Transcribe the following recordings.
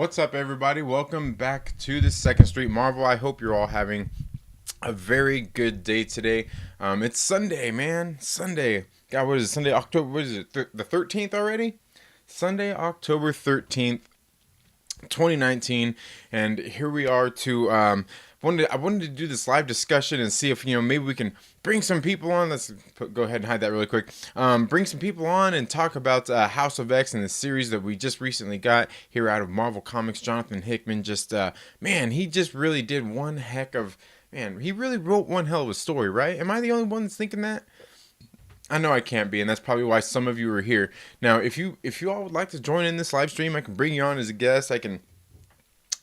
What's up, everybody? Welcome back to the Second Street Marvel. I hope you're all having a very good day today. It's Sunday, man. Sunday. God, what is it? Sunday, October, what is it? The 13th already? Sunday, October 13th, 2019. And here we are to I wanted to do this live discussion and see if maybe we can bring some people on. Go ahead and hide that really quick. Bring some people on and talk about House of X and the series that we just recently got here out of Marvel Comics. Jonathan Hickman just man, he just really did one heck of man. He really wrote one hell of a story, right? Am I the only one that's thinking that? I know I can't be, and that's probably why some of you are here. Now, if you all would like to join in this live stream, I can bring you on as a guest. I can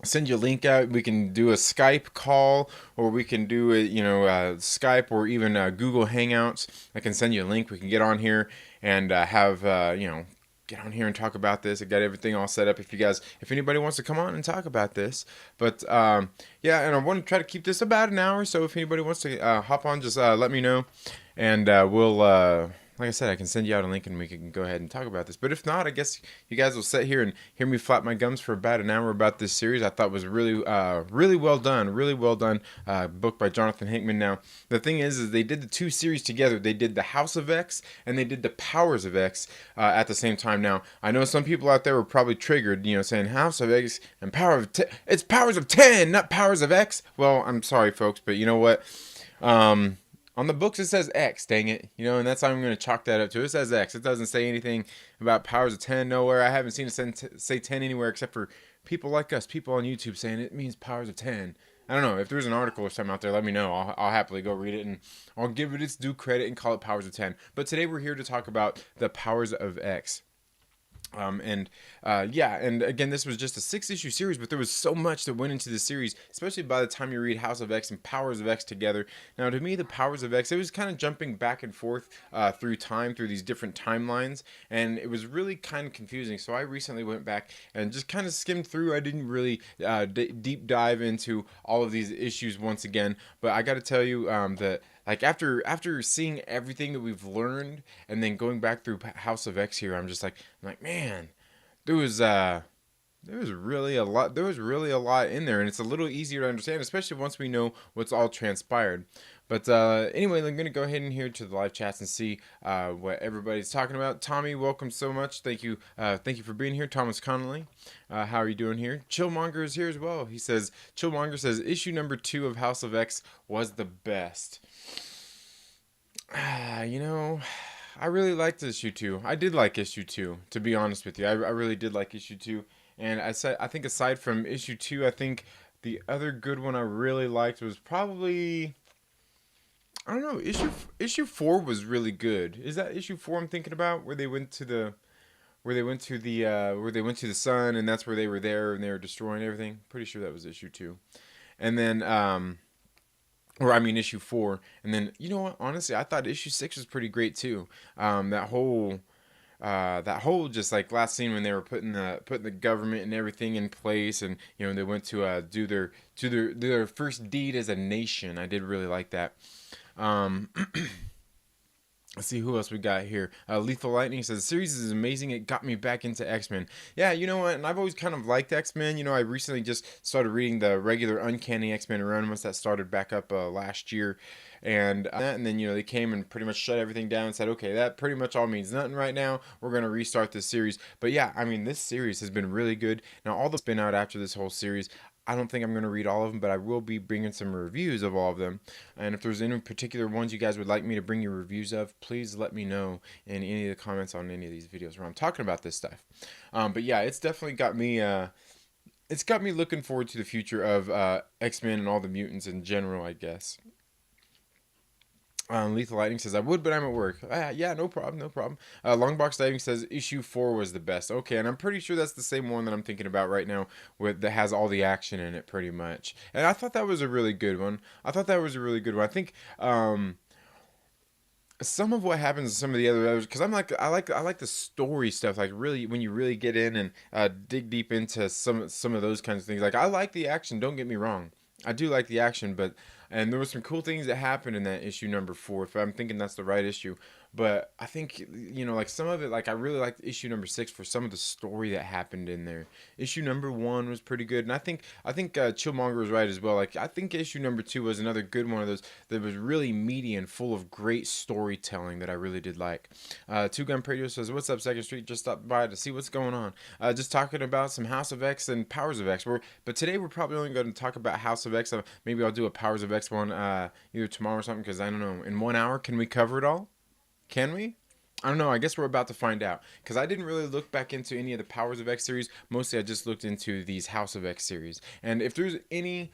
send you a link out. We can do a Skype call, or we can do Skype or even Google Hangouts. I can send you a link. We can get on here and get on here and talk about this. I got everything all set up if anybody wants to come on and talk about this. But yeah, and I want to try to keep this about an hour. So if anybody wants to hop on, just let me know, and we'll. Like I said, I can send you out a link and we can go ahead and talk about this. But if not, I guess you guys will sit here and hear me flap my gums for about an hour about this series. I thought was really, really well done. Really well done book by Jonathan Hickman. Now, the thing is they did the two series together. They did the House of X and they did the Powers of X at the same time. Now, I know some people out there were probably triggered, saying House of X and it's Powers of 10, not Powers of X. Well, I'm sorry, folks, but you know what? On the books, it says X, dang it. And that's how I'm going to chalk that up to. It says X. It doesn't say anything about powers of 10 nowhere. I haven't seen it say 10 anywhere except for people like us, people on YouTube saying it means powers of 10. I don't know. If there's an article or something out there, let me know. I'll happily go read it, and I'll give it its due credit and call it powers of 10. But today we're here to talk about the powers of X. And again, this was just a 6-issue series, but there was so much that went into the series, especially by the time you read House of X and Powers of X together. Now, to me, the Powers of X, it was kind of jumping back and forth through time, through these different timelines, and it was really kind of confusing. So I recently went back and just kind of skimmed through. I didn't really deep dive into all of these issues once again, but I got to tell you that. Like after seeing everything that we've learned and then going back through House of X here, I'm like, man, there was really a lot. There was really a lot in there, and it's a little easier to understand, especially once we know what's all transpired. But anyway, I'm gonna go ahead and here to the live chats and see what everybody's talking about. Tommy, welcome so much. Thank you for being here. Thomas Connolly, how are you doing here? Chillmonger is here as well. Chillmonger says issue number 2 of House of X was the best. I really liked issue 2. I did like issue 2, to be honest with you. I really did like issue 2. And I think aside from issue 2, I think the other good one I really liked was probably, I don't know, issue 4 was really good. Is that issue 4 I'm thinking about, where they went to the sun, and that's where they were there and they were destroying everything? Pretty sure that was issue 2. And then issue 4. And then, you know what? Honestly, I thought issue 6 was pretty great too. That whole just like last scene when they were putting the government and everything in place, and they went to do their first deed as a nation. I did really like that. Let's see who else we got here. Lethal Lightning says, the series is amazing. It got me back into X-Men. Yeah, you know what? And I've always kind of liked X-Men. I recently just started reading the regular Uncanny X-Men run once that started back up last year. And then, they came and pretty much shut everything down and said, okay, that pretty much all means nothing right now. We're going to restart this series. But yeah, this series has been really good. Now, all that's been out after this whole series, I don't think I'm going to read all of them, but I will be bringing some reviews of all of them. And if there's any particular ones you guys would like me to bring you reviews of, please let me know in any of the comments on any of these videos where I'm talking about this stuff. But yeah, it's definitely got me looking forward to the future of X-Men and all the mutants in general, I guess. Lethal Lightning says, I would, but I'm at work. Yeah, no problem. Longbox Diving says, issue 4 was the best. Okay, and I'm pretty sure that's the same one that I'm thinking about right now, that has all the action in it, pretty much. And I thought that was a really good one. I think some of what happens in some of the others, because I like the story stuff, like really when you really get in and dig deep into some of those kinds of things. Like, I like the action, don't get me wrong. I do like the action, and there were some cool things that happened in that issue number 4, if I'm thinking that's the right issue. but I think like some of it, like I really liked issue number 6 for some of the story that happened in there. Issue number 1 was pretty good, and I think Chillmonger was right as well. Like I think issue number 2 was another good one of those that was really meaty and full of great storytelling that I really did like. Two Gun Radio says, "What's up, Second Street? Just stopped by to see what's going on. Just talking about some House of X and Powers of X. But today we're probably only going to talk about House of X. Maybe I'll do a Powers of X one either tomorrow or something, because I don't know. In 1 hour, can we cover it all? Can we? I don't know. I guess we're about to find out. Because I didn't really look back into any of the Powers of X series. Mostly I just looked into these House of X series. And if there's any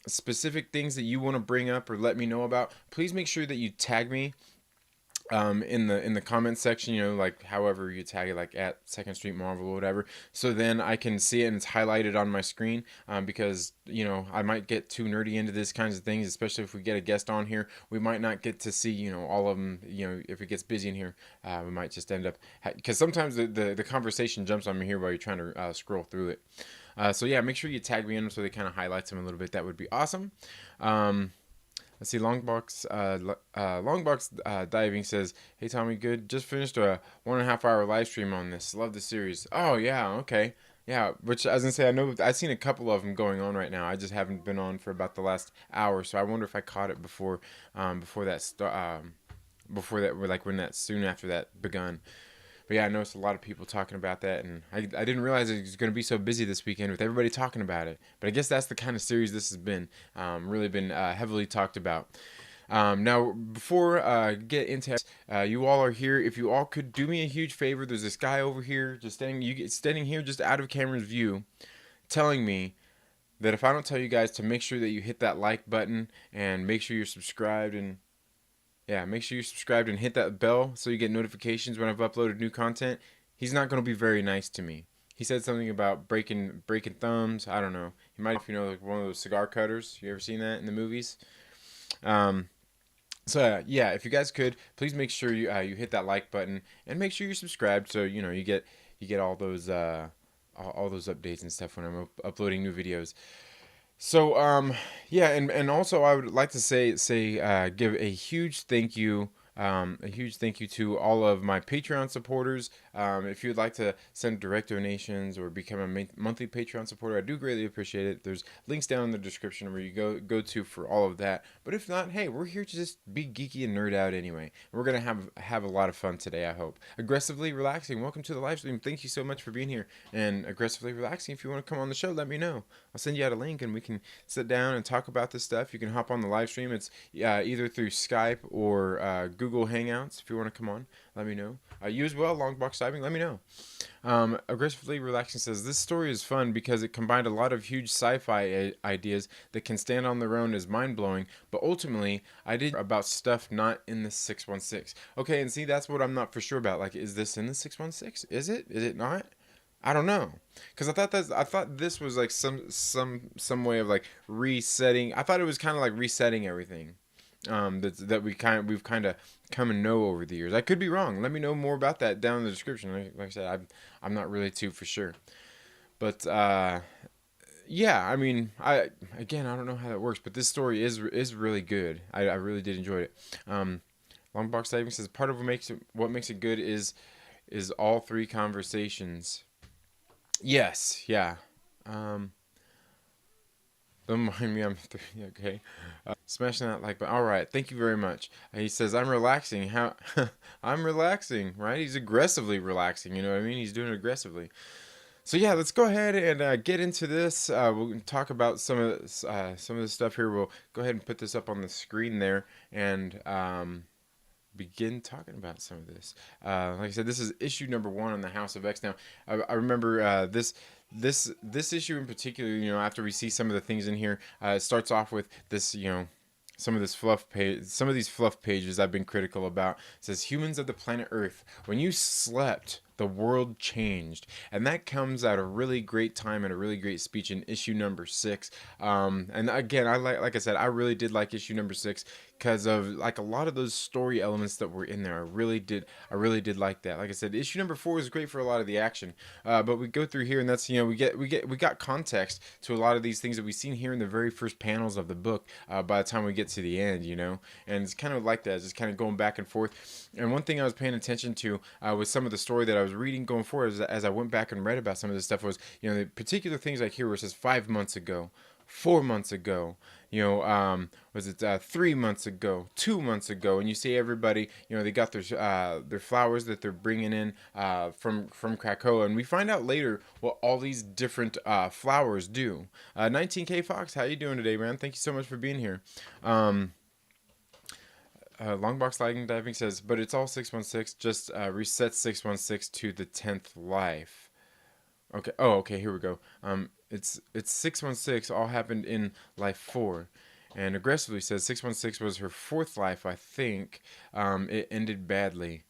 specific things that you want to bring up or let me know about, please make sure that you tag me in the comment section, like however you tag it, like at Second Street Marvel or whatever, so then I can see it and it's highlighted on my screen, because I might get too nerdy into this kinds of things, especially if we get a guest on here. We might not get to see all of them. If it gets busy in here, we might just end up, because sometimes the conversation jumps on me here while you're trying to scroll through it. So yeah, make sure you tag me in so they kind of highlights them a little bit. That would be awesome. Let's see, Longbox Diving says, "Hey Tommy, good. Just finished a 1.5 hour live stream on this. Love the series." Oh yeah, okay, yeah. Which I was gonna say, I know I've seen a couple of them going on right now. I just haven't been on for about the last hour, so I wonder if I caught it before that, like when that soon after that begun. But yeah, I noticed a lot of people talking about that, and I didn't realize it was going to be so busy this weekend with everybody talking about it. But I guess that's the kind of series this has been, really been heavily talked about. Now, before get into you all are here. If you all could do me a huge favor, there's this guy over here just standing here just out of camera's view, telling me that if I don't tell you guys to make sure that you hit that like button and make sure you're subscribed, and yeah, make sure you're subscribed and hit that bell so you get notifications when I've uploaded new content. He's not going to be very nice to me. He said something about breaking thumbs. I don't know. He might, like one of those cigar cutters. You ever seen that in the movies? Um, so yeah, if you guys could, please make sure you hit that like button and make sure you're subscribed, so you get all those updates and stuff when I'm uploading new videos. So yeah, and also I would like to give a huge thank you to all of my Patreon supporters. If you'd like to send direct donations or become a monthly Patreon supporter, I do greatly appreciate it. There's links down in the description where you go to for all of that. But if not, hey, we're here to just be geeky and nerd out anyway. We're gonna have a lot of fun today, I hope. Aggressively Relaxing, welcome to the live stream. Thank you so much for being here. And Aggressively Relaxing, if you want to come on the show, let me know. I'll send you out a link and we can sit down and talk about this stuff. You can hop on the live stream. It's either through Skype or Google Hangouts. If you want to come on, let me know. You as well, Longbox Diving, let me know. Aggressively Relaxing says, "This story is fun because it combined a lot of huge sci-fi ideas that can stand on their own as mind-blowing, but ultimately I did about stuff not in the 616. Okay, and see, that's what I'm not for sure about. Like, is this in the 616? Is it? Is it not? I don't know, because I thought this was like some way of like resetting. I thought it was kind of like resetting everything. We've kind of come to know over the years. I could be wrong. Let me know more about that down in the description. Like I said, I'm not really too for sure, but yeah. I mean, I don't know how that works, but this story is really good. I really did enjoy it. Longbox Saving says, "Part of what makes it good is all three conversations." Yes, yeah. Don't mind me, I'm okay. Smashing that like button. All right, thank you very much. He says, "I'm relaxing." How? I'm relaxing, right? He's aggressively relaxing. You know what I mean? He's doing it aggressively. So yeah, let's go ahead and get into this. We'll talk about some of the stuff here. We'll go ahead and put this up on the screen there and begin talking about some of this. Like I said, this is issue number 1 on the House of X. Now, I remember this issue in particular. After we see some of the things in here, it starts off with this. Some of these fluff pages I've been critical about. It says, "Humans of the planet Earth, when you slept, the world changed," and that comes at a really great time and a really great speech in issue number 6. And again, like I said, I really did like issue number 6. because of like a lot of those story elements that were in there. I really did like that. Like I said, issue number 4 is great for a lot of the action, but we go through here, and that's, we got context to a lot of these things that we've seen here in the very first panels of the book. By the time we get to the end, and it's kind of like that, it's just kind of going back and forth. And one thing I was paying attention to with some of the story that I was reading going forward, as I went back and read about some of this stuff, was the particular things like here where it says 5 months ago, 4 months ago, was it 3 months ago, 2 months ago, and you see everybody, they got their flowers that they're bringing in from Krakoa, and we find out later what all these different flowers do. 19K Fox, how you doing today, man? Thank you so much for being here. Longbox Sliding Diving says, but it's all 616, just reset 616 to the 10th life. Okay. Oh, okay. Here we go. It's 616. All happened in life 4, and aggressively says 616 was her 4th life. I think it ended badly.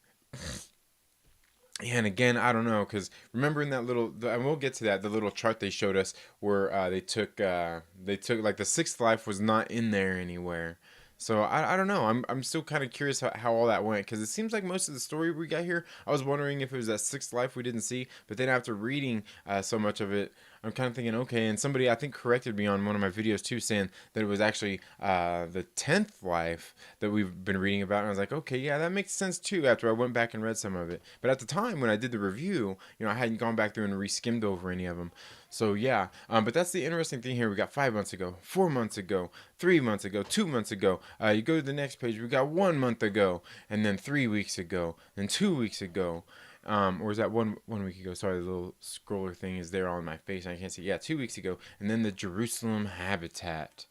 And again, I don't know, because remember in that and we'll get to that, the little chart they showed us where they took like the 6th life was not in there anywhere. So I don't know. I'm still kind of curious how all that went, because it seems like most of the story we got here, I was wondering if it was that 6th life we didn't see, but then after reading so much of it, I'm kind of thinking, okay, and somebody I think corrected me on one of my videos too, saying that it was actually the 10th life that we've been reading about, and I was like, okay, yeah, that makes sense too after I went back and read some of it. But at the time when I did the review, I hadn't gone back through and re-skimmed over any of them. So yeah, but that's the interesting thing here. We got 5 months ago, 4 months ago, 3 months ago, 2 months ago. You go to the next page, we got 1 month ago, and then 3 weeks ago, and 2 weeks ago. Or is that one week ago? Sorry, the little scroller thing is there on my face. I can't see. Yeah, 2 weeks ago. And then the Jerusalem habitat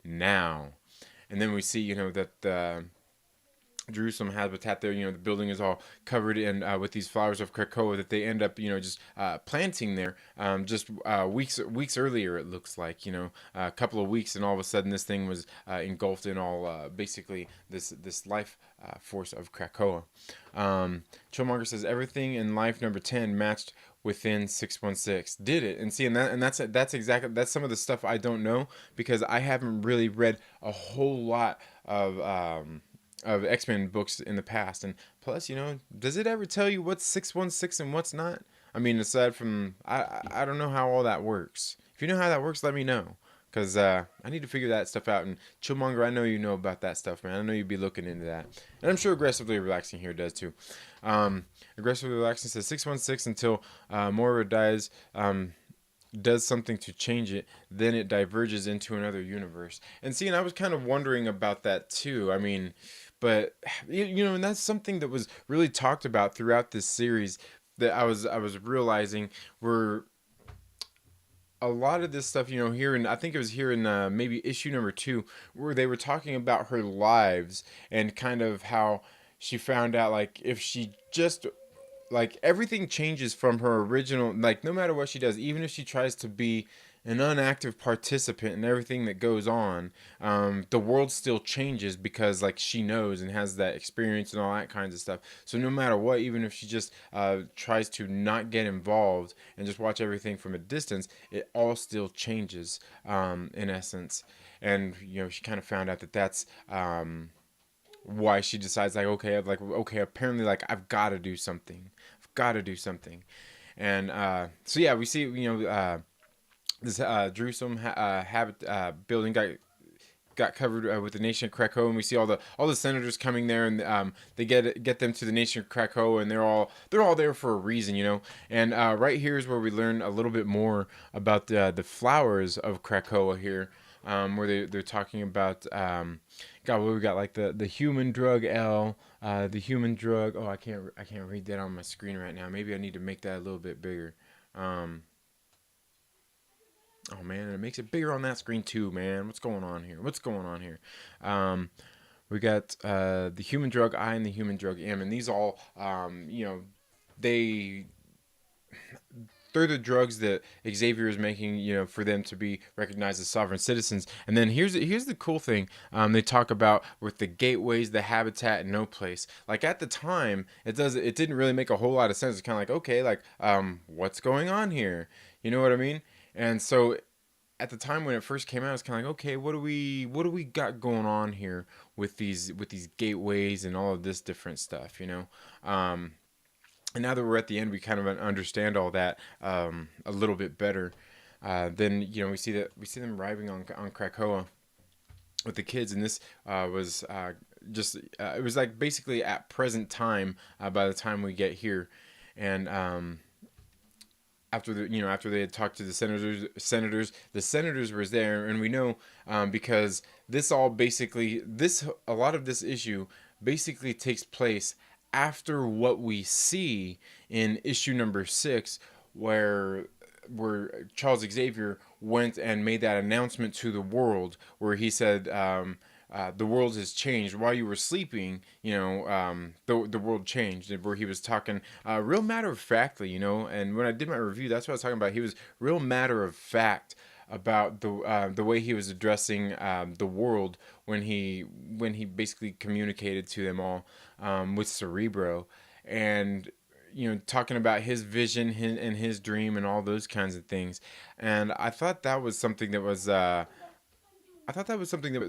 now. And then we see, that the Jerusalem habitat there, the building is all covered in with these flowers of Krakoa that they end up, just planting there just weeks earlier, it looks like, a couple of weeks, and all of a sudden this thing was engulfed in all basically this life force of Krakoa. Chillmonger says everything in life number 10 matched within 616. Did it? And see, and that's exactly, that's some of the stuff I don't know, because I haven't really read a whole lot of X-Men books in the past. And plus, does it ever tell you what's 616 and what's not? I mean, aside from, I don't know how all that works. If you know how that works, let me know, because I need to figure that stuff out. And Chillmonger, I know you know about that stuff, man. I know you'd be looking into that. And I'm sure Aggressively Relaxing here does too. Aggressively Relaxing says 616 until Moira dies, does something to change it, then it diverges into another universe. And see, and I was kind of wondering about that too. I mean, but and that's something that was really talked about throughout this series, that I was realizing were a lot of this stuff, here in, I think it was here in maybe issue number 2, where they were talking about her lives and kind of how she found out, like, if she just, like, everything changes from her original, like, no matter what she does, even if she tries to be an unactive participant in everything that goes on, the world still changes, because, like, she knows and has that experience and all that kinds of stuff. So no matter what, even if she just tries to not get involved and just watch everything from a distance, it all still changes, in essence. And she kind of found out that that's why she decides, like, okay, apparently, like, I've got to do something. And so yeah, we see this Jerusalem building got covered with the nation of Krakoa, and we see all the senators coming there, and they get them to the nation of Krakoa, and they're all there for a reason, And right here is where we learn a little bit more about the flowers of Krakoa here, where they're talking about God, what we got, like the human drug L, the human drug. Oh, I can't read that on my screen right now. Maybe I need to make that a little bit bigger. Oh man, it makes it bigger on that screen too, man. What's going on here? We got the human drug I and the human drug M, and these all, they're the drugs that Xavier is making, for them to be recognized as sovereign citizens. And then here's the cool thing. They talk about with the gateways, the habitat, and no place. Like, at the time, it didn't really make a whole lot of sense. It's kind of like, okay, like, what's going on here? You know what I mean? And so at the time when it first came out, it's kind of like, okay, what do we got going on here with these gateways and all of this different stuff, you know? Um, and now that we're at the end, we kind of understand all that a little bit better. Then we see them arriving on Krakoa with the kids, and this was just it was like basically at present time by the time we get here, and after they had talked to the senators was there, and we know because this all basically this a lot of this issue basically takes place after what we see in issue number 6, where Charles Xavier went and made that announcement to the world, where he said, the world has changed. While you were sleeping, the world changed. Where he was talking real matter of factly, and when I did my review, that's what I was talking about. He was real matter of fact about the way he was addressing the world when he basically communicated to them all with Cerebro, and talking about his vision and his dream and all those kinds of things. And I thought that was something that was that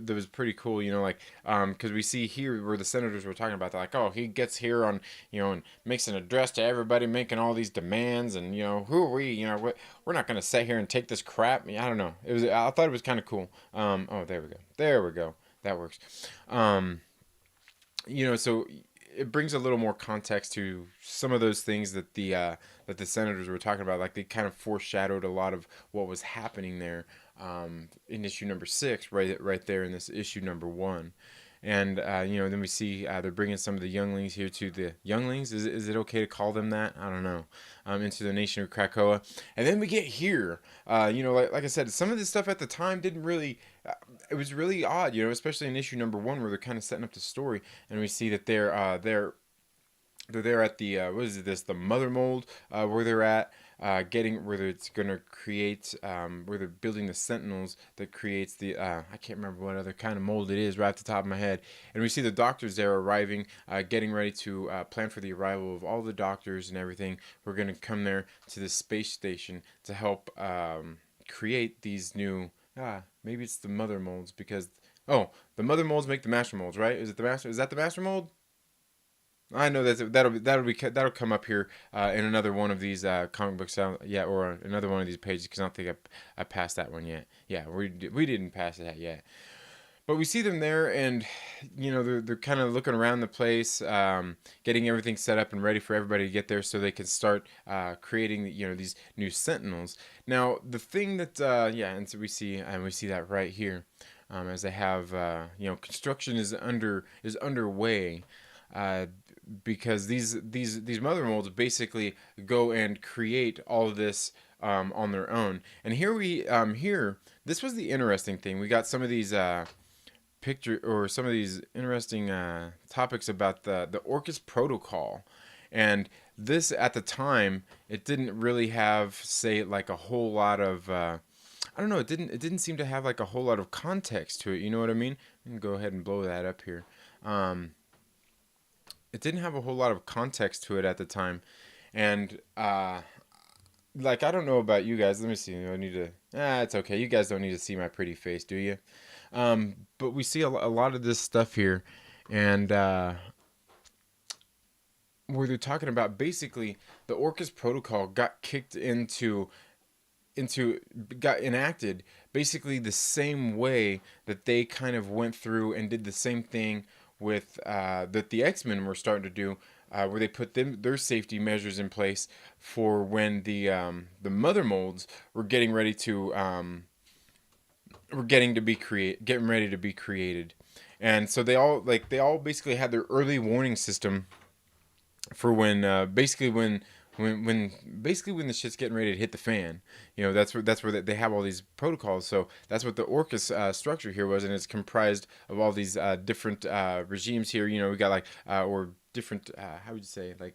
was pretty cool, like, because we see here where the senators were talking about that, like, oh, he gets here on, and makes an address to everybody, making all these demands, and who are we, we're not gonna sit here and take this crap. I don't know. I thought it was kind of cool. Oh, there we go, that works. So it brings a little more context to some of those things that the senators were talking about. Like, they kind of foreshadowed a lot of what was happening there in issue number 6, right there in this issue number 1. And then we see they're bringing some of the younglings here to the younglings. Is it okay to call them that? I don't know. Into the nation of Krakoa, and then we get here. Like I said, some of this stuff at the time didn't really. It was really odd, especially in issue number 1, where they're kind of setting up the story, and we see that they're there at the what is this, the mother mold, where they're at, getting where it's gonna create, where they're building the sentinels that creates the I can't remember what other kind of mold it is right off the top of my head. And we see the doctors there arriving, getting ready to plan for the arrival of all the doctors and everything. We're gonna come there to this space station to help create these new maybe it's the mother molds, because the mother molds make the master molds, right? Is that the master mold? I know that'll come up here in another one of these comic books, or another one of these pages, because I don't think I passed that one yet. Yeah, we didn't pass that yet. But we see them there, and they're kind of looking around the place, getting everything set up and ready for everybody to get there, so they can start creating these new Sentinels. Now, the thing that and so we see that right here, as they have construction is underway. Because these mother molds basically go and create all of this on their own. And here this was the interesting thing. We got some of these some of these interesting topics about the Orcus Protocol, and this at the time it didn't really have, say, like a whole lot of I don't know. It didn't seem to have like a whole lot of context to it. You know what I mean? I'm gonna go ahead and blow that up here. It didn't have a whole lot of context to it at the time, and like, I don't know about you guys. Let me see. I need to. It's okay. You guys don't need to see my pretty face, do you? But we see a lot of this stuff here, and where they're talking about basically the Orcus Protocol got got enacted basically the same way that they kind of went through and did the same thing with that the X-Men were starting to do, where they put their safety measures in place for when the mother molds were getting ready to getting ready to be created. And so they all basically had their early warning system for when when the shit's getting ready to hit the fan. That's where they have all these protocols. So that's what the Orcus structure here was, and it's comprised of all these different regimes here. We got like or different how would you say, like,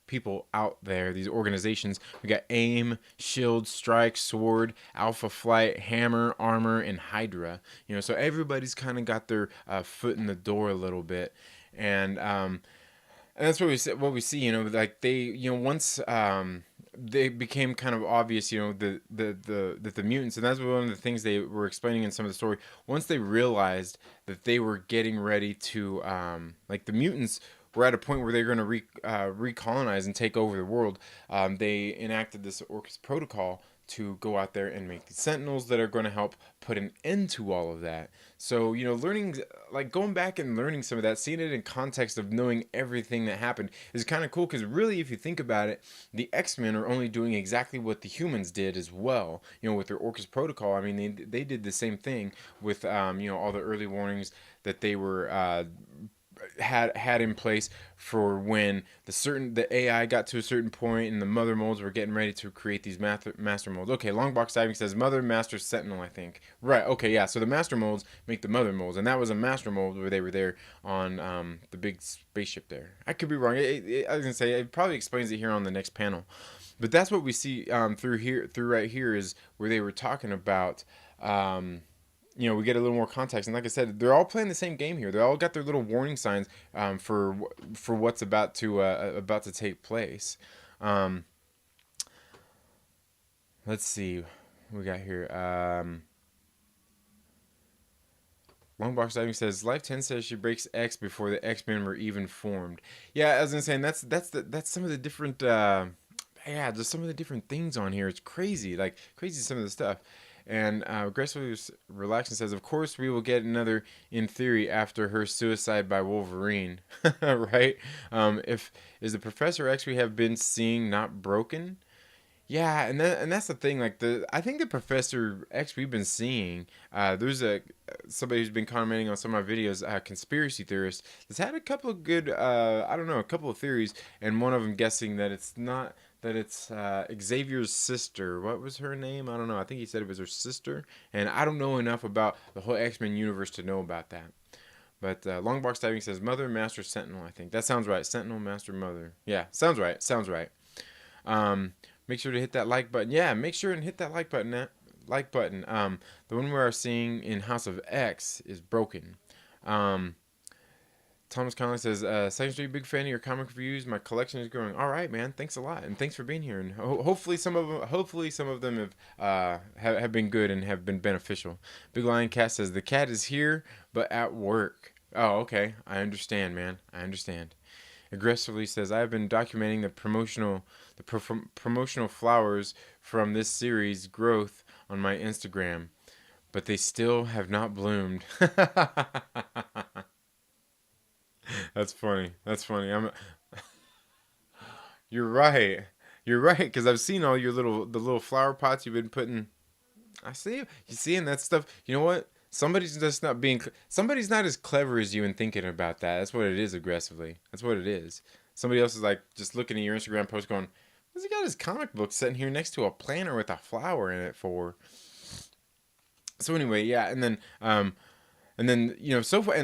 people out there, these organizations. We got AIM, Shield, Strike, Sword, Alpha Flight, Hammer, Armor, and Hydra. So everybody's kind of got their foot in the door a little bit, and that's what we see. Like, they, once they became kind of obvious, the mutants, and that's one of the things they were explaining in some of the story. Once they realized that they were getting ready to, like the mutants were at a point where they're going to recolonize and take over the world. They enacted this Orcus protocol to go out there and make these sentinels that are going to help put an end to all of that. So, learning, like going back and learning some of that, seeing it in context of knowing everything that happened is kind of cool, because really, if you think about it, the X-Men are only doing exactly what the humans did as well, with their Orcus protocol. I mean, they did the same thing with, all the early warnings that they were, had in place for when the AI got to a certain point and the mother molds were getting ready to create these master molds. Okay, Longbox Diving says mother, master, sentinel, I think. Right, okay, yeah, so the master molds make the mother molds, and that was a master mold where they were there on the big spaceship there. I could be wrong. I was gonna say it probably explains it here on the next panel, but that's what we see through right here is where they were talking about. We get a little more context, and like I said, they're all playing the same game here. They all got their little warning signs for what's about to take place. Um, let's see, what we got here. Longbox Diving says Life 10 says she breaks X before the X-Men were even formed. Yeah, as I was saying, that's some of the different just some of the different things on here. It's crazy, like crazy some of the stuff. And Aggressively Relaxing says, of course we will get another in theory after her suicide by Wolverine. Right? If is the Professor X we have been seeing not broken? Yeah, and that's the thing. Like I think the Professor X we've been seeing. There's somebody who's been commenting on some of my videos, conspiracy theorist, that's had a couple of good, I don't know, a couple of theories, and one of them guessing that it's not that it's Xavier's sister. What was her name? I don't know. I think he said it was her sister, and I don't know enough about the whole X-Men universe to know about that. But Longbox Diving says Mother, Master, Sentinel. I think that sounds right. Sentinel, Master, Mother. Yeah, sounds right. Sounds right. Make sure to hit that like button. Yeah, make sure and hit that like button. The one we are seeing in House of X is broken. Thomas Conley says, Second Street, big fan of your comic reviews. My collection is growing. All right, man. Thanks a lot, and thanks for being here. And hopefully some of them have been good and have been beneficial. Big Lion Cat says the cat is here but at work. Oh, okay. I understand, man. I understand. Aggressively says, I have been documenting the promotional flowers from this series growth on my Instagram, but they still have not bloomed. That's funny. That's funny. You're right. You're right, because I've seen all the little flower pots you've been putting. I see you. You seeing that stuff? You know what? Somebody's not as clever as you in thinking about that. That's what it is. Aggressively. That's what it is. Somebody else is like just looking at your Instagram post, going, "What's he got his comic book sitting here next to a planter with a flower in it for?" So anyway, yeah, and then so far,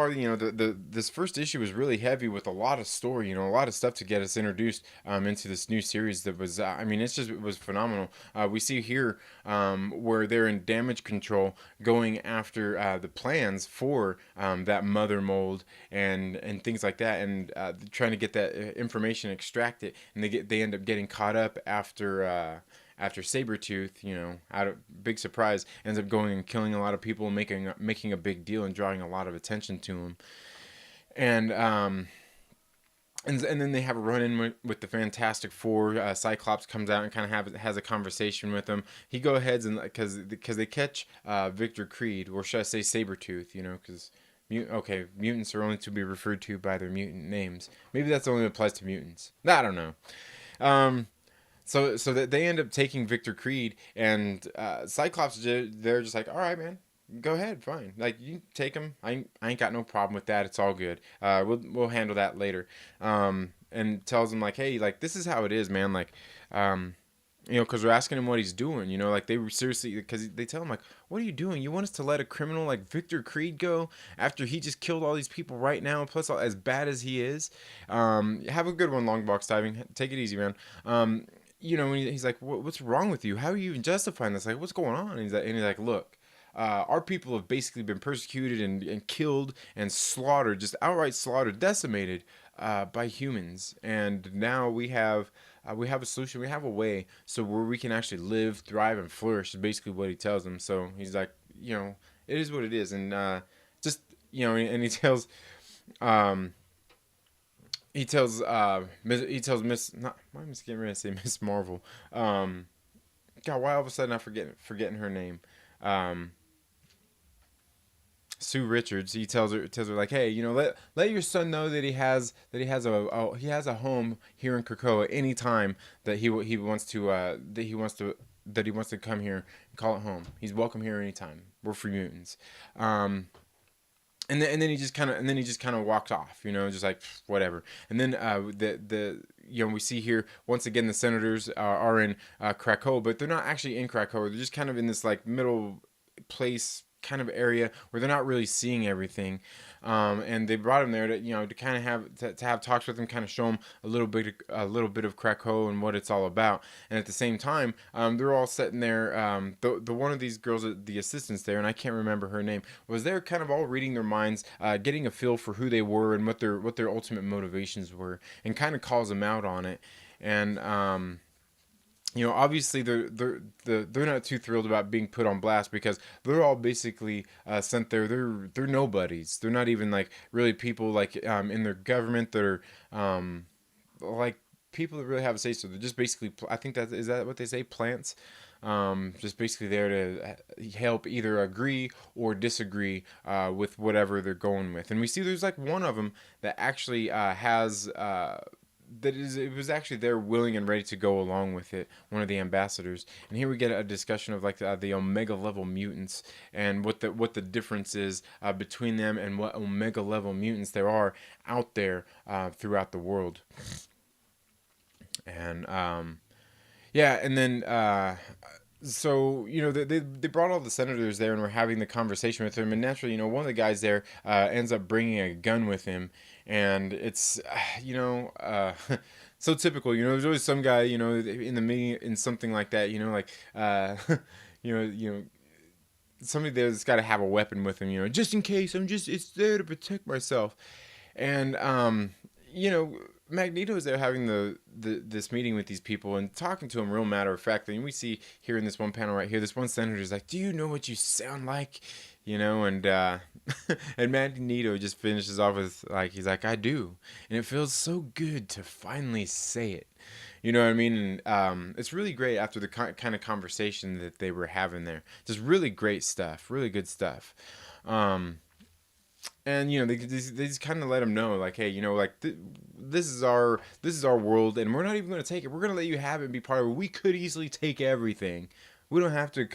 this first issue was really heavy with a lot of story, a lot of stuff to get us introduced into this new series that was, it was phenomenal. We see here where they're in damage control, going after the plans for that mother mold and things like that, and trying to get that information extracted, and they end up getting caught up after Sabretooth, out of big surprise, ends up going and killing a lot of people, and making a big deal and drawing a lot of attention to him. And then they have a run-in with the Fantastic Four. Cyclops comes out and kind of has a conversation with them. He goes ahead and, because they catch Victor Creed, or should I say Sabretooth, because mutants are only to be referred to by their mutant names. Maybe that's only applies to mutants. I don't know. So that they end up taking Victor Creed, and Cyclops, they're just like, all right, man, go ahead, fine. Like, you take him. I ain't got no problem with that. It's all good. We'll handle that later. And tells him, like, hey, like, this is how it is, man. Like, because we're asking him what he's doing. Like, they were seriously, because they tell him, like, what are you doing? You want us to let a criminal like Victor Creed go after he just killed all these people right now? Plus, as bad as he is. Have a good one, Longbox Diving. Take it easy, man. When he's like, what's wrong with you? How are you even justifying this? Like, what's going on? And he's like, look, our people have basically been persecuted and killed and slaughtered, just outright slaughtered, decimated by humans. And now we have we have a solution, we have a way, so where we can actually live, thrive, and flourish is basically what he tells them. So he's like, it is what it is, and just and um, he tells Miss, not, why am I getting ready to say Miss Marvel? God, why all of a sudden I forgetting her name? Um, Sue Richards. He tells her like, hey, let your son know that he has a home here in Krakoa anytime that he wants to that he wants to come here and call it home. He's welcome here anytime. We're free mutants. And then he just kind of walks off, just like whatever. And then we see here once again the senators are in Krakow, but they're not actually in Krakow. They're just kind of in this like middle place kind of area where they're not really seeing everything. And they brought him there to kind of have talks with him, kind of show him a little bit of Krakow and what it's all about. And at the same time, they're all sitting there. The one of these girls, the assistants there, and I can't remember her name, was there kind of all reading their minds, getting a feel for who they were and what their ultimate motivations were, and kind of calls them out on it. And obviously they're not too thrilled about being put on blast because they're all basically sent there. They're nobodies. They're not even like really people like in their government that are like people that really have a say. So they're just basically, I think that what they say, plants. Just basically there to help either agree or disagree with whatever they're going with. And we see there's like one of them that actually has it was actually there willing and ready to go along with it, one of the ambassadors. And here we get a discussion of like the omega level mutants and what the difference is between them and what omega level mutants there are out there throughout the world. And yeah, and then so they brought all the senators there and were having the conversation with him, and naturally one of the guys there ends up bringing a gun with him, and it's so typical. There's always some guy in the meeting in something like that, like somebody there's got to have a weapon with him, just in case. It's there to protect myself. And Magneto's there having this meeting with these people and talking to them real matter of factly. And we see here in this one panel right here, this one senator is like, "Do you know what you sound like?" And and Magneto just finishes off with like, he's like, "I do, and it feels so good to finally say it." You know what I mean? And it's really great after the kind of conversation that they were having there. Just really great stuff, really good stuff. And they just kind of let him know like, hey, like this is our world, and we're not even going to take it. We're going to let you have it and be part of it. We could easily take everything. We don't have to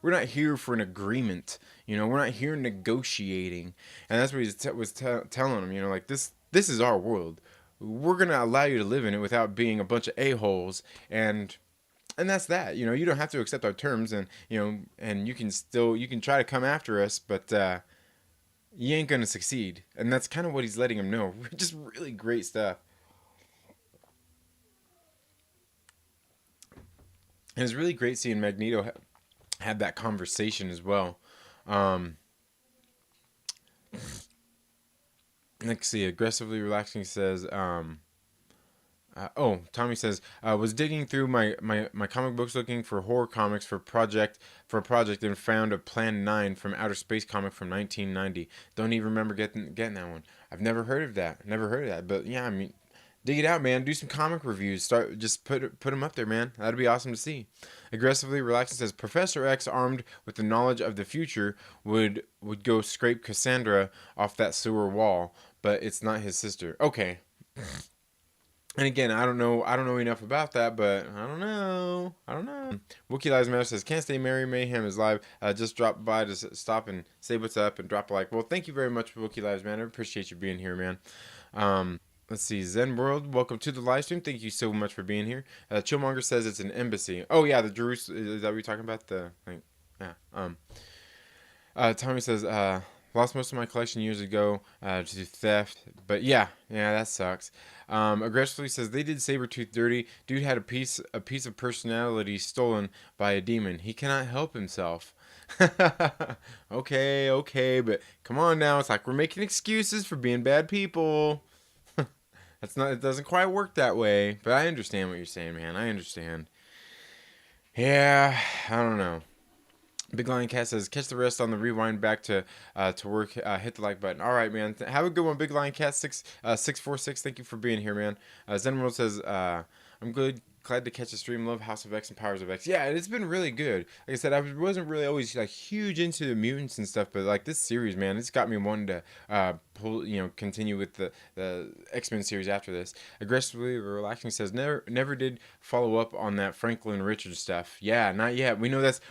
we're not here for an agreement. We're not here negotiating. And that's what he was telling him. Like this is our world. We're going to allow you to live in it without being a bunch of a-holes. And that's that. You don't have to accept our terms, and and you can try to come after us, but you ain't gonna succeed. And that's kind of what he's letting him know. Just really great stuff. And it's really great seeing Magneto have that conversation as well. Let's see. Aggressively relaxing says, Tommy says, was digging through my comic books looking for horror comics for a project and found a Plan 9 from Outer Space comic from 1990. Don't even remember getting that one. I've never heard of that. But yeah, I mean, dig it out, man. Do some comic reviews. Just put them up there, man. That'd be awesome to see. Aggressively relaxing says, Professor X, armed with the knowledge of the future, would go scrape Cassandra off that sewer wall, but it's not his sister. Okay. And again, I don't know enough about that, but I don't know. Wookie Lives Matter says, can't stay merry, Mayhem is live. Just drop by to stop and say what's up and drop a like. Well, thank you very much, Wookie Lives Matter. Appreciate you being here, man. Let's see, Zen World, welcome to the live stream. Thank you so much for being here. Chillmonger says it's an embassy. Oh yeah, the Jerusalem. Is that what you're talking about? Tommy says, lost most of my collection years ago to theft, but yeah, that sucks. Aggressively says they did Sabretooth dirty. Dude had a piece of personality stolen by a demon. He cannot help himself. Okay, but come on now. It's like we're making excuses for being bad people. That's not. It doesn't quite work that way. But I understand what you're saying, man. I understand. Yeah, I don't know. Big Lion Cat says, catch the rest on the rewind back to work. Hit the like button. All right, man. Have a good one, Big Lion Cat 646. Thank you for being here, man. Zen World says, I'm good. Glad to catch the stream. Love House of X and Powers of X. Yeah, it's been really good. Like I said, I wasn't really always like huge into the mutants and stuff, but like this series, man, it's got me wanting to continue with the X-Men series after this. Aggressively relaxing says, never did follow up on that Franklin Richards stuff. Yeah, not yet. We know that's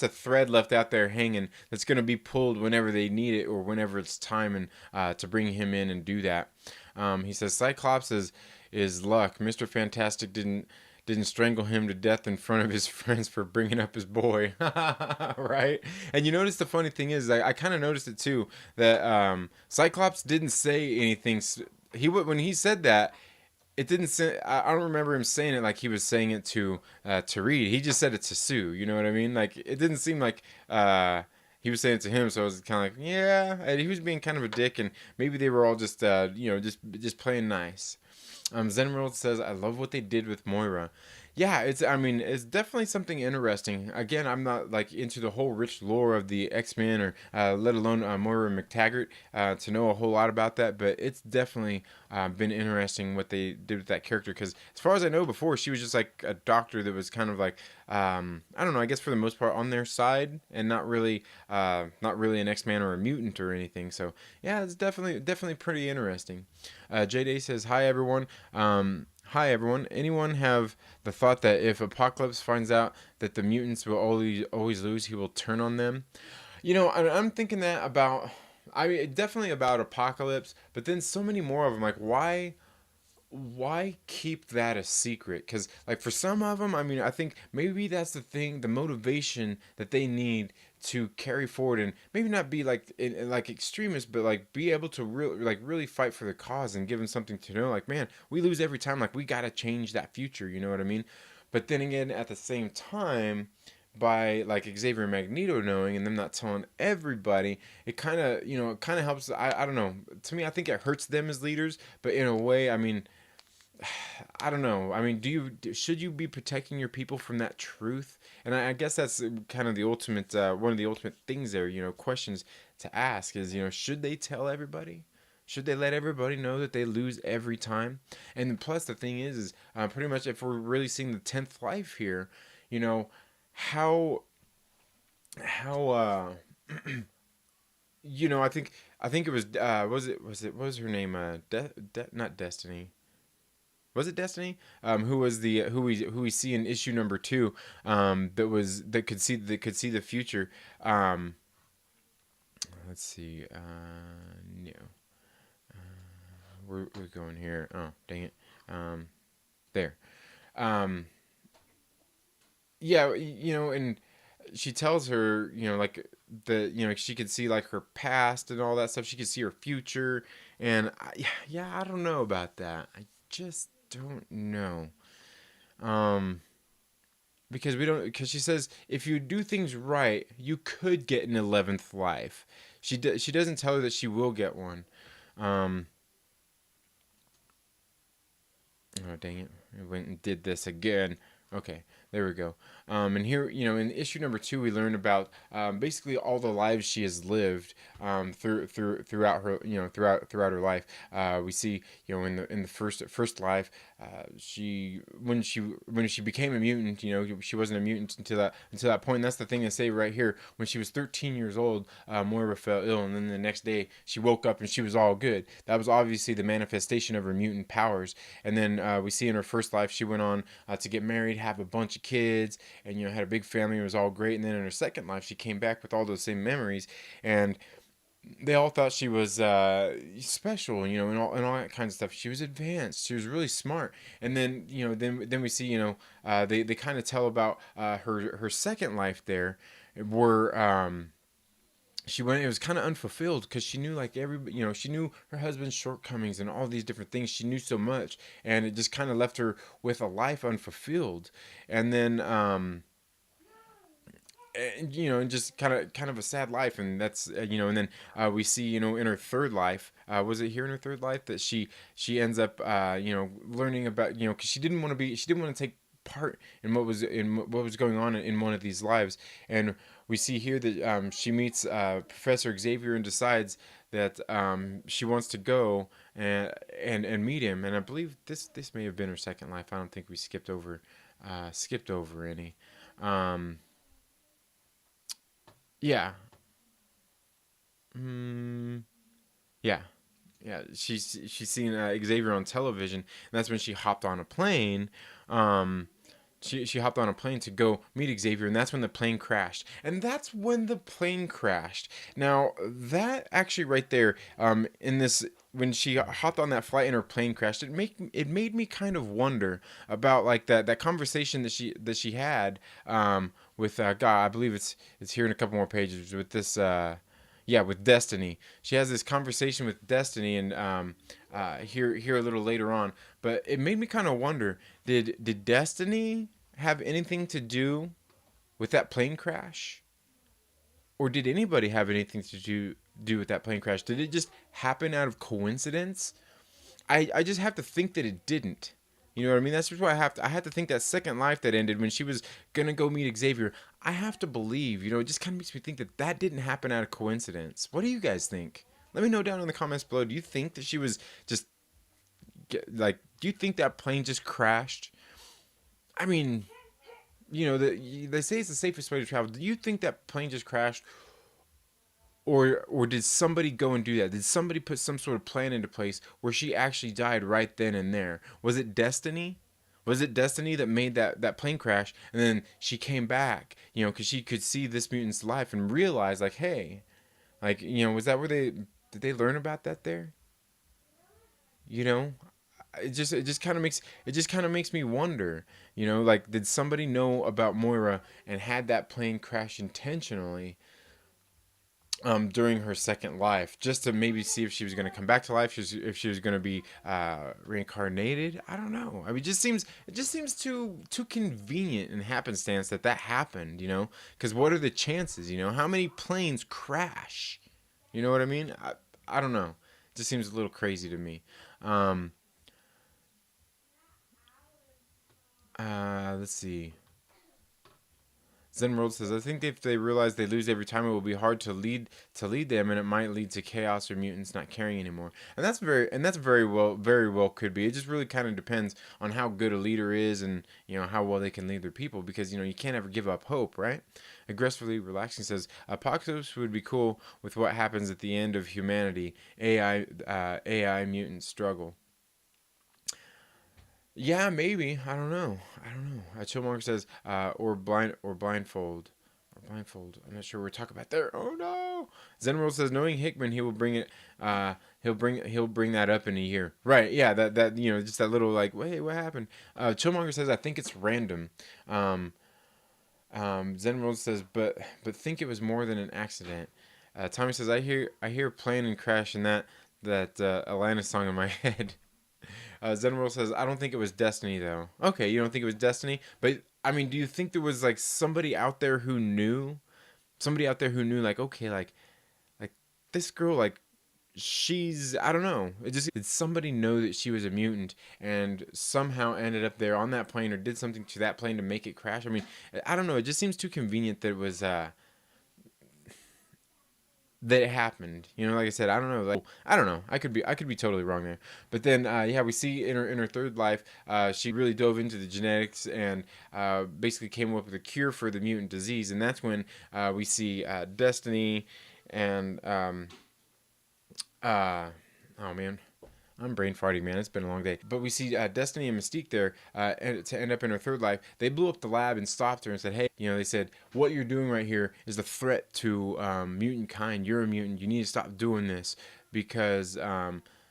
a thread left out there hanging that's gonna be pulled whenever they need it or whenever it's time and to bring him in and do that. He says Cyclops is luck. Mr. Fantastic didn't strangle him to death in front of his friends for bringing up his boy. Right? And you notice the funny thing is, I kind of noticed it too, that Cyclops didn't say anything. When he said that, it didn't say. I don't remember him saying it like he was saying it to Reed. He just said it to Sue. You know what I mean? Like it didn't seem like he was saying it to him. So I was kind of like, yeah. And he was being kind of a dick, and maybe they were all just playing nice. Zenworld says, I love what they did with Moira. Yeah, it's definitely something interesting. Again, I'm not like into the whole rich lore of the X-Men or let alone Moira McTaggart to know a whole lot about that, but it's definitely been interesting what they did with that character because as far as I know before, she was just like a doctor that was kind of like, I don't know, I guess for the most part on their side and not really an X-Man or a mutant or anything. So yeah, it's definitely pretty interesting. J-Day says, hi everyone. Hi everyone. Anyone have the thought that if Apocalypse finds out that the mutants will always lose, he will turn on them? I'm thinking that about. I mean, definitely about Apocalypse, but then so many more of them. Like, why keep that a secret? Because like for some of them, I mean, I think maybe that's the thing, the motivation that they need to carry forward and maybe not be like like extremists, but like be able to really fight for the cause and give them something to know. Like, man, we lose every time. Like, we gotta change that future. You know what I mean? But then again, at the same time, by like Xavier and Magneto knowing and them not telling everybody, it kind of helps. I don't know. To me, I think it hurts them as leaders, but in a way, I mean, I don't know. I mean, should you be protecting your people from that truth? And I guess that's kind of the ultimate one of the ultimate things there. Questions to ask is, should they tell everybody? Should they let everybody know that they lose every time? And plus, the thing is pretty much if we're really seeing the 10th life here, you know, how I think it what was her name? Not Destiny. Was it Destiny? Who we see in issue number 2? That could see the future. Um, let's see. No, we're going here. Oh, dang it. There. Um, yeah, and she tells her, like she could see like her past and all that stuff. She could see her future, and yeah, I don't know about that. I just don't know. Um, because she says if you do things right, you could get an 11th life. She doesn't tell her that she will get one. Um, oh dang it! I went and did this again. Okay, there we go. And here, in issue number 2, we learn about basically all the lives she has lived throughout her, throughout her life. We see, in the first life, when she became a mutant, she wasn't a mutant until that point. And that's the thing to say right here. When she was 13 years old, Moira fell ill, and then the next day she woke up and she was all good. That was obviously the manifestation of her mutant powers. And then we see in her first life she went on to get married, have a bunch of kids, and had a big family. It was all great. And then in her second life, she came back with all those same memories, and they all thought she was special, and all that kind of stuff. She was advanced. She was really smart. And then, then we see, they kind of tell about her second life there, where she went. It was kind of unfulfilled because she knew like she knew her husband's shortcomings and all these different things. She knew so much, and it just kind of left her with a life unfulfilled. And then and and just kind of a sad life. And that's and then we see in her third life, was it here in her third life that she ends up learning about, because she didn't want to take part in what was going on in one of these lives. And we see here that she meets Professor Xavier and decides that she wants to go and meet him. And I believe this may have been her second life. I don't think we skipped over any. um yeah. Mm, yeah. Yeah, she's seen Xavier on television, and that's when she hopped on a plane. Um, she hopped on a plane to go meet Xavier, and that's when the plane crashed. And that's when the plane crashed. Now that actually right there, in this, when she hopped on that flight and her plane crashed, it made me kind of wonder about like that conversation that she had with God. I believe it's here in a couple more pages with this. Yeah, with Destiny. She has this conversation with Destiny, and here a little later on. But it made me kind of wonder: did Destiny have anything to do with that plane crash, or did anybody have anything to do with that plane crash? Did it just happen out of coincidence? I just have to think that it didn't. You know what I mean? That's just why I have to think that second life that ended when she was gonna go meet Xavier. I have to believe. It just kind of makes me think that that didn't happen out of coincidence. What do you guys think? Let me know down in the comments below. Do you think that she was just like? Do you think that plane just crashed? I mean, they say it's the safest way to travel. Do you think that plane just crashed, or did somebody go and do that? Did somebody put some sort of plan into place where she actually died right then and there? Was it destiny? Was it destiny that made that plane crash, and then she came back, because she could see this mutant's life and realize, like, hey, like, was that where did they learn about that there? You know, it just kind of makes me wonder, like, did somebody know about Moira and had that plane crash intentionally during her second life, just to maybe see if she was going to come back to life, if she was going to be reincarnated. I don't know. I mean, it just seems too convenient and happenstance that happened. Because what are the chances? How many planes crash? You know what I mean? I don't know. It just seems a little crazy to me. Um, let's see. Zen World says, I think if they realize they lose every time, it will be hard to lead them, and it might lead to chaos or mutants not caring anymore. And that's very well could be. It just really kind of depends on how good a leader is, and how well they can lead their people, because you can't ever give up hope, right? Aggressively relaxing says, Apocalypse would be cool with what happens at the end of humanity. AI mutant struggle. Yeah, maybe. I don't know. Chillmonger says, or blindfold. Or blindfold. I'm not sure what we're talking about there. Oh no. Zenworld says, knowing Hickman, he will bring it. He'll bring that up in a year. Right? Yeah. That just that little like, wait, what happened? Chillmonger says, I think it's random. Um, Zenworld says, but think it was more than an accident. Tommy says, I hear plane and crash and that Atlantis song in my head. Zenworld says, I don't think it was Destiny, though. Okay, you don't think it was Destiny? But, I mean, do you think there was, like, somebody out there who knew? Somebody out there who knew, like, okay, like this girl, like, I don't know. Did somebody know that she was a mutant and somehow ended up there on that plane or did something to that plane to make it crash? I mean, I don't know. It just seems too convenient that it was, that it happened. Like I said, I don't know. Like, I don't know. I could be totally wrong there. But then, yeah, we see in her third life, she really dove into the genetics and basically came up with a cure for the mutant disease. And that's when we see Destiny and oh man. I'm brain farting, man. It's been a long day. But we see Destiny and Mystique there to end up in her third life. They blew up the lab and stopped her and said, hey, they said, what you're doing right here is a threat to mutant kind. You're a mutant. You need to stop doing this because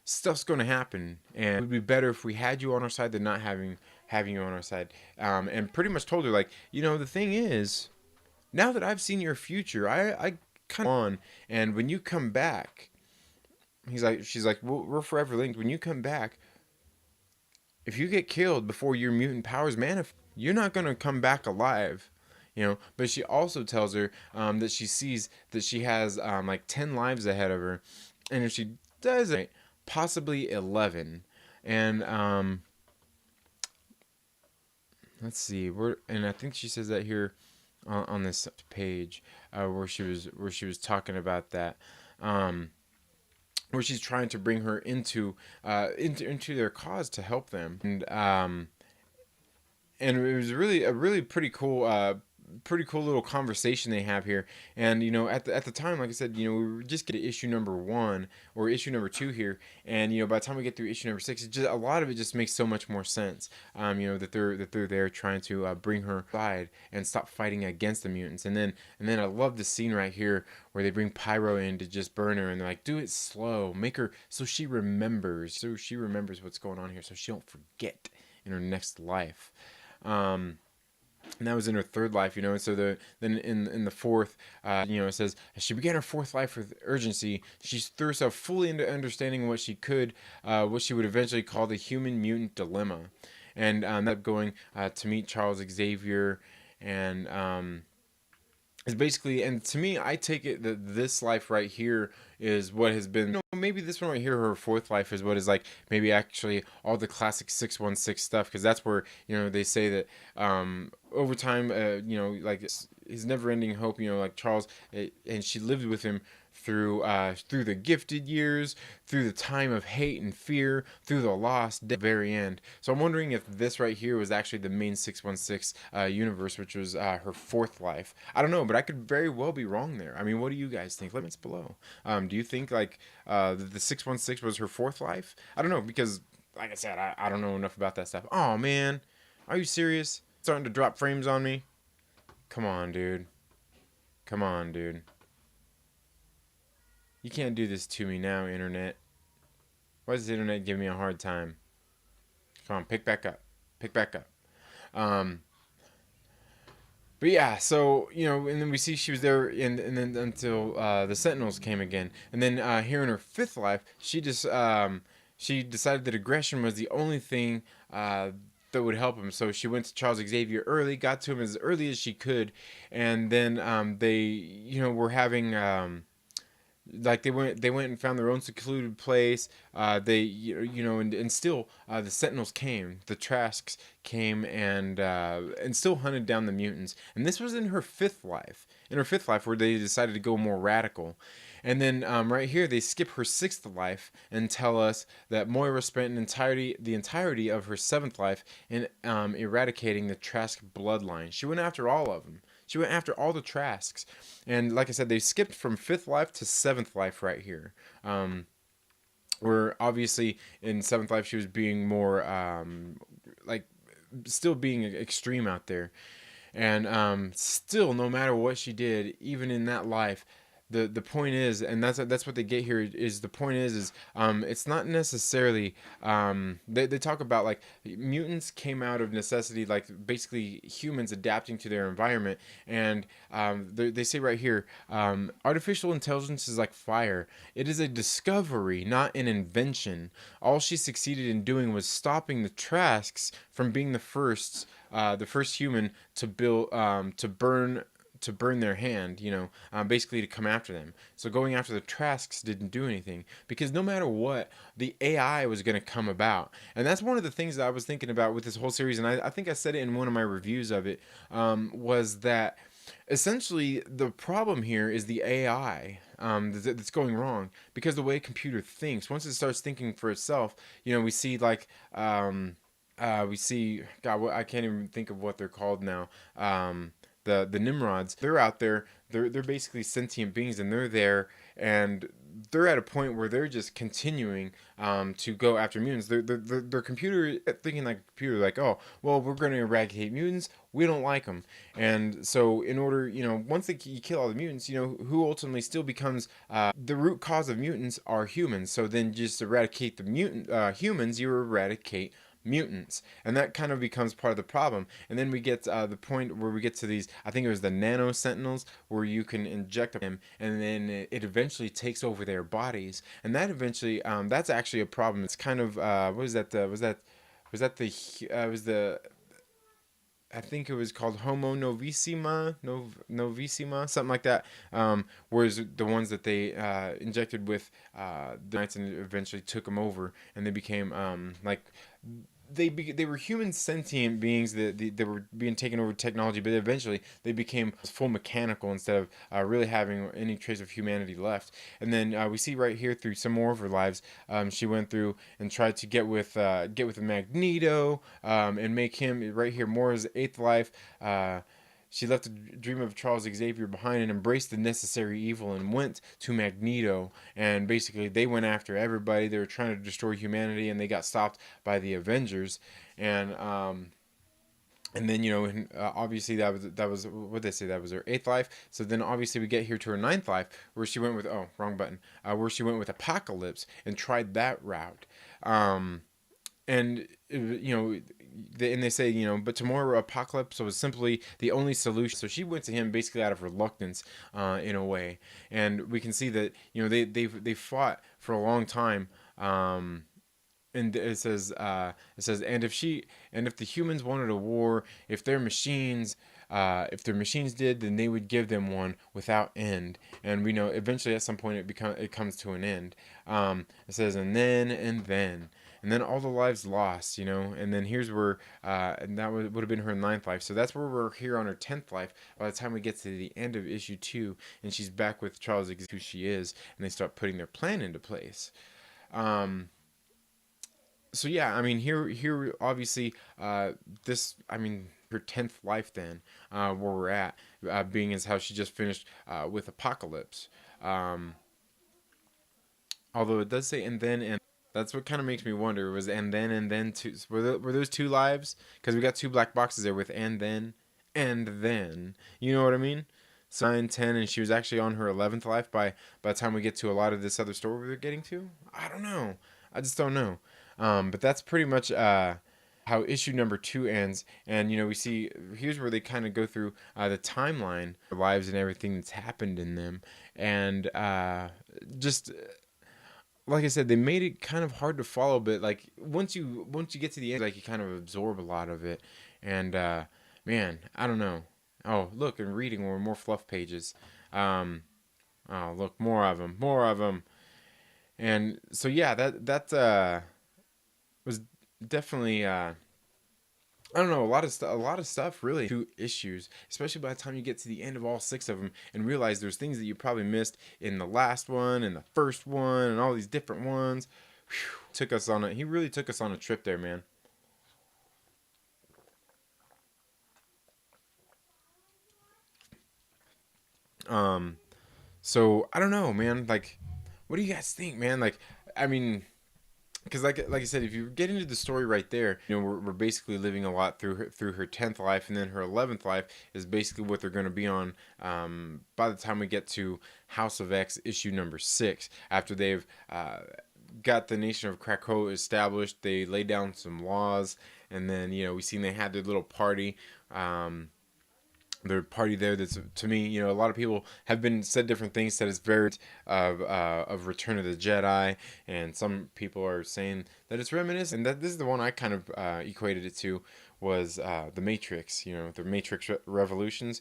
stuff's going to happen. And it would be better if we had you on our side than not having you on our side. And pretty much told her, like, the thing is, now that I've seen your future, I kind of on. And when you come back, she's like, we're forever linked. When you come back, if you get killed before your mutant powers manifest, you're not gonna come back alive. you know. But she also tells her that she sees that she has like 10 lives ahead of her, and if she does it, possibly 11. And let's see, and I think she says that here on this page where she was talking about that. Um, where she's trying to bring her into their cause to help them, and it was really a really pretty cool little conversation they have here. And you know, at the time, like I said, you know, we were just get to issue number 1 or issue number 2 here, and you know, by the time we get through issue number 6, it just, a lot of it just makes so much more sense. You know, that they're there trying to bring her side and stop fighting against the mutants. And then I love the scene right here where they bring Pyro in to just burn her, and they're like, do it slow, make her so she remembers what's going on here, so she don't forget in her next life. Um, and that was in her third life, you know. And so then in the fourth, you know, it says as she began her fourth life with urgency, she threw herself fully into understanding what she would eventually call the human mutant dilemma, and that going to meet Charles Xavier, and is basically, and to me, I take it that this life right here is what has been, you know, maybe this one right here, her fourth life, is what is like maybe actually all the classic 616 stuff, because that's where, you know, they say that over time, you know, like his never-ending hope, you know, like Charles, and she lived with him through the gifted years, through the time of hate and fear, through the lost, the very end. So I'm wondering if this right here was actually the main 616 universe, which was her fourth life. I don't know, but I could very well be wrong there. I mean, what do you guys think? Let me know below. Do you think like the 616 was her fourth life? I don't know, because like I said, I don't know enough about that stuff. Oh man, are you serious? Starting to drop frames on me? Come on, dude. Come on, dude. You can't do this to me now, internet. Why does the internet give me a hard time? Come on, pick back up. Pick back up. Um, but yeah, so, you know, and then we see she was there, and then until the Sentinels came again. And then here in her fifth life, she decided that aggression was the only thing that would help him. So she went to Charles Xavier early, got to him as early as she could, and then they, you know, were having like they went and found their own secluded place. They, you know, and still the Sentinels came, the Trasks came, and still hunted down the mutants. And this was in her fifth life, where they decided to go more radical. And then right here they skip her sixth life and tell us that Moira spent the entirety of her seventh life in eradicating the Trask bloodline. She went after all of them. She went after all the Trasks. And like I said, they skipped from fifth life to seventh life right here. Where obviously in seventh life she was being more like still being extreme out there. And still, no matter what she did, even in that life, the point is, and that's what they get here, is the point is it's not necessarily they talk about like mutants came out of necessity, like basically humans adapting to their environment. And they say right here, artificial intelligence is like fire. It is a discovery, not an invention. All she succeeded in doing was stopping the Trasks from being the first human to build to burn their hand, you know, basically to come after them. So going after the Trasks didn't do anything, because no matter what, the AI was going to come about. And that's one of the things that I was thinking about with this whole series, and I think I said it in one of my reviews of it, was that essentially the problem here is the AI that's going wrong, because the way a computer thinks, once it starts thinking for itself, you know, we see like... we see, God, I can't even think of what they're called now. The Nimrods, they're out there. They're basically sentient beings, and they're there, and they're at a point where they're just continuing to go after mutants. Their computer thinking like a computer, like, oh, well, we're going to eradicate mutants. We don't like them, and so in order, you know, once you kill all the mutants, you know, who ultimately still becomes the root cause of mutants are humans. So then just eradicate the humans, you eradicate mutants, and that kind of becomes part of the problem. And then we get the point where we get to these, I think it was the nano sentinels, where you can inject them, and then it eventually takes over their bodies, and that eventually that's actually a problem. It's kind of what is that was that the I think it was called Homo novissima, novissima, something like that. Whereas the ones that they injected with the knights and eventually took them over, and they became like they were human sentient beings that were being taken over technology, but eventually they became full mechanical instead of really having any trace of humanity left. And then we see right here through some more of her lives, she went through and tried to get with Magneto and make him right here Moira's eighth life. She left a dream of Charles Xavier behind and embraced the necessary evil and went to Magneto. And basically, they went after everybody. They were trying to destroy humanity, and they got stopped by the Avengers. And then obviously that was what they say, that was her eighth life. So then obviously we get here to her ninth life, where she went with wrong button, where she went with Apocalypse and tried that route. And and they say, but tomorrow Apocalypse was simply the only solution. So she went to him basically out of reluctance, in a way. And we can see that they fought for a long time. And it says, and if the humans wanted a war, if their machines did, then they would give them one without end. And we know eventually at some point it comes to an end. It says, and then all the lives lost, and then here's where, and that would have been her ninth life. So that's where we're here on her 10th life by the time we get to the end of issue 2, and she's back with Charles Xavier, who she is, and they start putting their plan into place. So yeah, I mean, here obviously, her 10th life then, where we're at, being as how she just finished with Apocalypse. Although it does say and that's what kind of makes me wonder, was and then two, were those two lives? Because we got two black boxes there with and then, you know what I mean? So 9, 10, and she was actually on her 11th life by the time we get to a lot of this other story we're getting to. I don't know. I just don't know. But that's pretty much how issue number 2 ends. And we see here's where they kind of go through the timeline, their lives, and everything that's happened in them. And just like I said, they made it kind of hard to follow. But like once you get to the end, like you kind of absorb a lot of it. And man, I don't know. Oh, look, and reading more fluff pages. Oh, look, more of them. And so yeah, that was definitely I don't know, a lot of stuff really. 2 issues, especially by the time you get to the end of all 6 of them and realize there's things that you probably missed in the last one and the first one and all these different ones. He really took us on a trip there, man. So I don't know, man. Like, what do you guys think, man? Like, I mean, because like I said, if you get into the story right there, we're basically living a lot through her 10th life, and then her 11th life is basically what they're going to be on by the time we get to House of X issue number 6. After they've got the nation of Krakoa established, they lay down some laws, and then we seen they had their little party. Their party there, that's, to me, a lot of people have been said different things, said it's very of Return of the Jedi, and some people are saying that it's reminiscent, and that this is the one I kind of equated it to, was the Matrix. The Matrix Revolutions.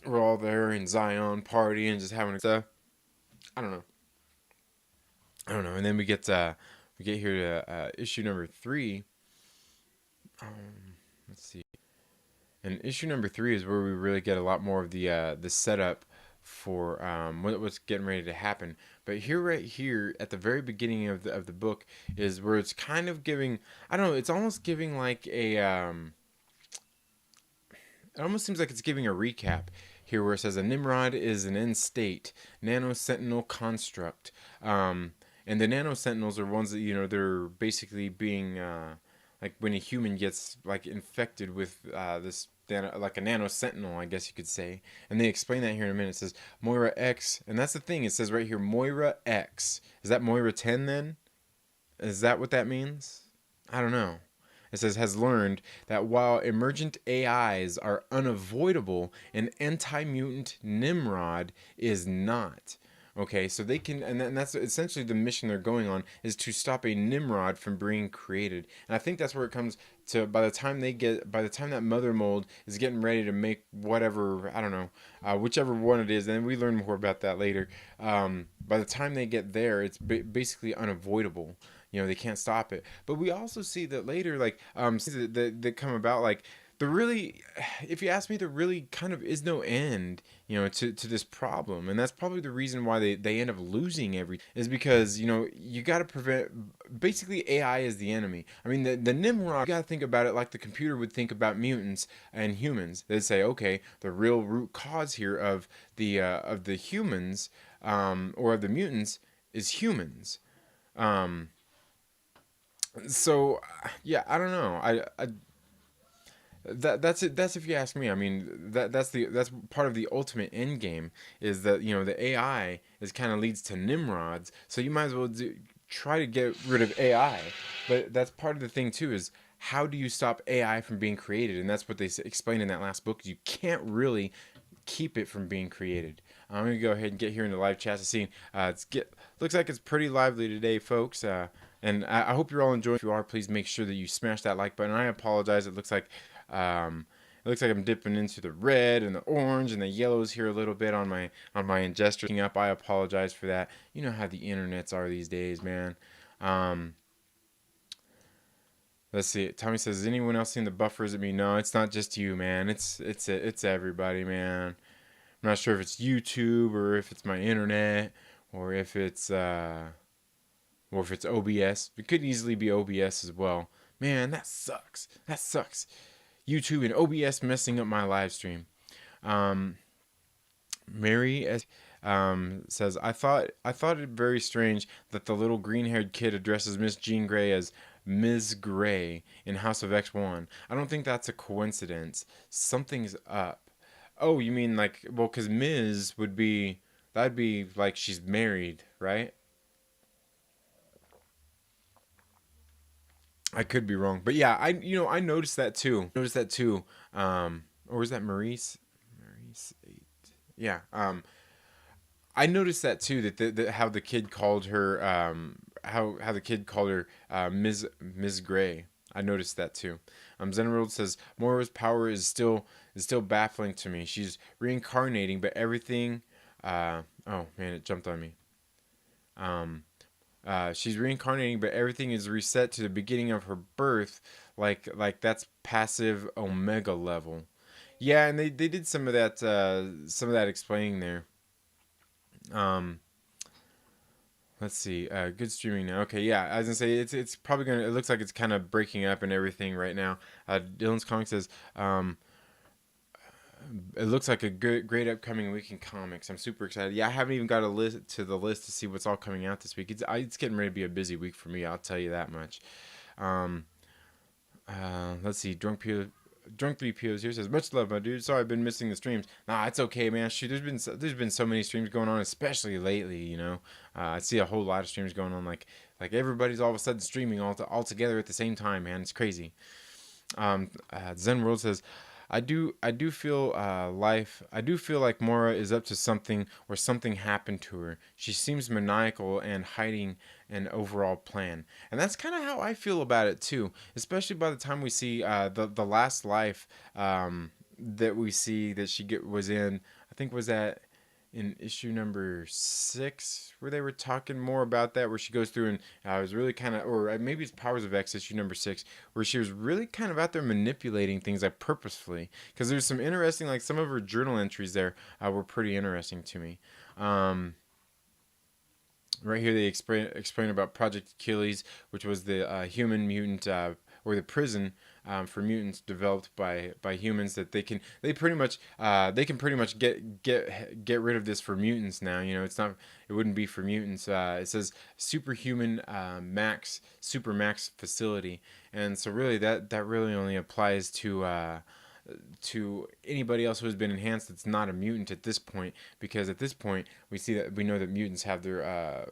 We're all there in Zion party and just having stuff. I don't know. And then we get here to issue number 3. Let's see. And issue number 3 is where we really get a lot more of the setup for what's getting ready to happen. But right here at the very beginning of the book is where it's kind of giving, I don't know, it's almost giving like it almost seems like it's giving a recap here, where it says a Nimrod is an end state nano sentinel construct. And the nano sentinels are ones that they're basically being like when a human gets like infected with this like a nano sentinel, I guess you could say. And they explain that here in a minute. It says Moira X, and that's the thing. It says right here Moira X. Is that Moira 10 then? Is that what that means? I don't know. It says has learned that while emergent AIs are unavoidable, an anti-mutant Nimrod is not. Okay, so they can, and that's essentially the mission they're going on, is to stop a Nimrod from being created. And I think that's where it comes to by the time that mother mold is getting ready to make whatever, I don't know, whichever one it is, and we learn more about that later. By the time they get there, it's basically unavoidable. You know, they can't stop it. But we also see that later, like that come about, like the really, if you ask me, there really kind of is no end, you know, to this problem. And that's probably the reason why they end up losing is because, you know, you got to prevent, basically AI is the enemy. I mean, the Nimrod, you got to think about it like the computer would think about mutants and humans. They'd say, okay, the real root cause here of the humans, or of the mutants, is humans. Um, so yeah, I don't know. That's it. That's if you ask me. I mean, that's part of the ultimate end game, is that, you know, the AI is kind of leads to Nimrods. So you might as well try to get rid of AI. But that's part of the thing too, is how do you stop AI from being created? And that's what they explained in that last book. You can't really keep it from being created. I'm gonna go ahead and get here in the live chat scene. Looks like it's pretty lively today, folks. And I hope you're all enjoying. If you are, please make sure that you smash that like button. I apologize. It looks like I'm dipping into the red and the orange and the yellows here a little bit on my ingester up. I apologize for that. You know how the internets are these days, man. Um, let's see. Tommy says, "Has anyone else seen the buffers at me?" No, it's not just you, man. It's everybody, man. I'm not sure if it's YouTube or if it's my internet or if it's OBS. It could easily be OBS as well. Man, that sucks. That sucks. YouTube and OBS messing up my live stream. Um, Mary says, I thought it very strange that the little green-haired kid addresses Miss Jean Grey as Ms. Grey in House of X1. I don't think that's a coincidence. Something's up. Oh, you mean like, well, because Ms. that'd be like she's married, right? I could be wrong, but yeah, I noticed that too. Or was that Maurice? Maurice 8. Yeah. I noticed that too. That how the kid called her. How the kid called her Ms. Gray. I noticed that too. Zenworld says Moira's power is still baffling to me. She's reincarnating, but everything. Oh man, it jumped on me. Um, she's reincarnating, but everything is reset to the beginning of her birth, like that's passive omega level. Yeah, and they did some of that explaining there. Um, let's see. Good streaming now. Okay, yeah, I was gonna say it's probably gonna. It looks like it's kind of breaking up and everything right now. Dylan's comic says, it looks like a great upcoming week in comics. I'm super excited. Yeah, I haven't even got a list to the list to see what's all coming out this week. It's getting ready to be a busy week for me. I'll tell you that much. Um, let's see. Drunk 3POs here says, much love, my dude. Sorry I've been missing the streams. Nah, it's okay, man. Shoot, there's been so many streams going on, especially lately. You know, I see a whole lot of streams going on. Like everybody's all of a sudden streaming all together at the same time, man. It's crazy. Zen World says, I do feel I do feel like Mora is up to something, or something happened to her. She seems maniacal and hiding an overall plan, and that's kind of how I feel about it too. Especially by the time we see the last life that we see that was in. I think was that in issue number 6, where they were talking more about that, where she goes through and was really kind of, or maybe it's Powers of X issue number 6, where she was really kind of out there manipulating things like purposefully, because there's some interesting, like some of her journal entries there were pretty interesting to me. um, right here they explain about Project Achilles, which was the human mutant, or the prison for mutants developed by humans, that they can pretty much get rid of this for mutants now. You know, it wouldn't be for mutants. It says superhuman super max facility, and so really that really only applies to anybody else who has been enhanced that's not a mutant at this point, because at this point we know that mutants have their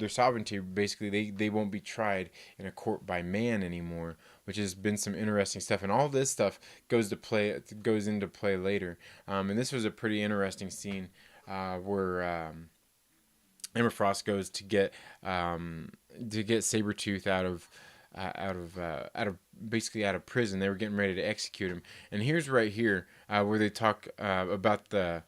sovereignty. Basically, they won't be tried in a court by man anymore, which has been some interesting stuff. And all this stuff goes into play later. And this was a pretty interesting scene where Emma Frost goes to get Sabretooth out of basically out of prison. They were getting ready to execute him. And here's right here where they talk about the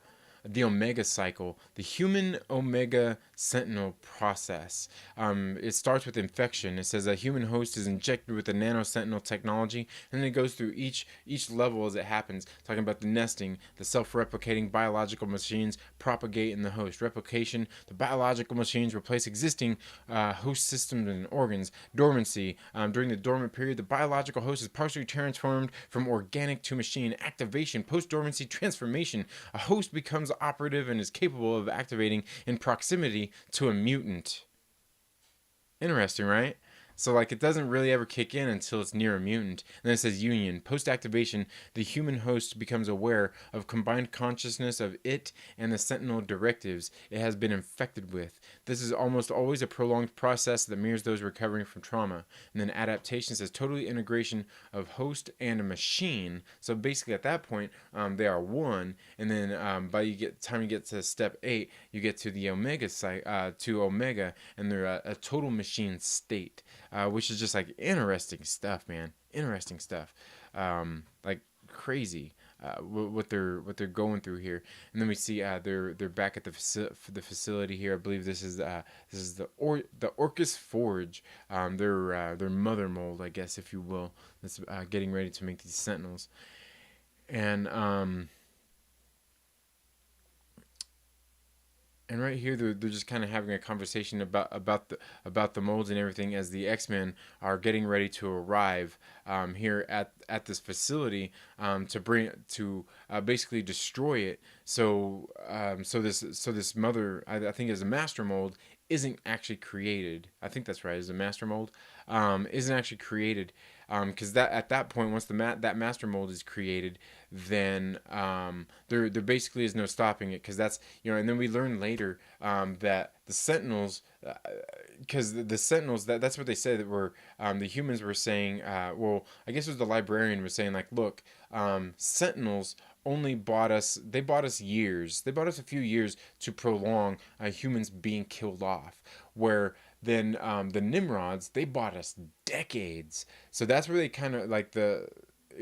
omega cycle, the human omega sentinel process. It starts with infection. It says a human host is injected with the nano sentinel technology, and then it goes through each level as it happens, talking about the nesting, the self-replicating biological machines propagate in the host. Replication, the biological machines replace existing host systems and organs. Dormancy, during the dormant period, the biological host is partially transformed from organic to machine. Activation, post-dormancy transformation, a host becomes operative and is capable of activating in proximity to a mutant. Interesting, right? So like it doesn't really ever kick in until it's near a mutant. And then it says union. Post activation, the human host becomes aware of combined consciousness of it and the sentinel directives it has been infected with. This is almost always a prolonged process that mirrors those recovering from trauma. And then adaptation says totally integration of host and a machine. So basically at that point, they are one. And then by time you get to step 8, you get to the omega to omega, and they're a total machine state. Which is just like interesting stuff, man. Interesting stuff, like crazy. What they're going through here, and then we see they're back at the facility here. I believe this is the Orcus Forge, their mother mold, I guess, if you will. That's getting ready to make these sentinels, and right here they're just kind of having a conversation about the molds and everything as the X-Men are getting ready to arrive here at this facility to basically destroy it. So this mother, I think is a master mold, isn't actually created. I think that's right. Is a master mold isn't actually created because that at that point, once that master mold is created, then there basically is no stopping it, because that's, and then we learn later that the Sentinels, because the Sentinels, that's what they said, that were the humans were saying, well, I guess it was the librarian was saying, like, look, Sentinels only bought us years, they bought us a few years to prolong humans being killed off, where then the Nimrods, they bought us decades. So that's where they kind of, like, the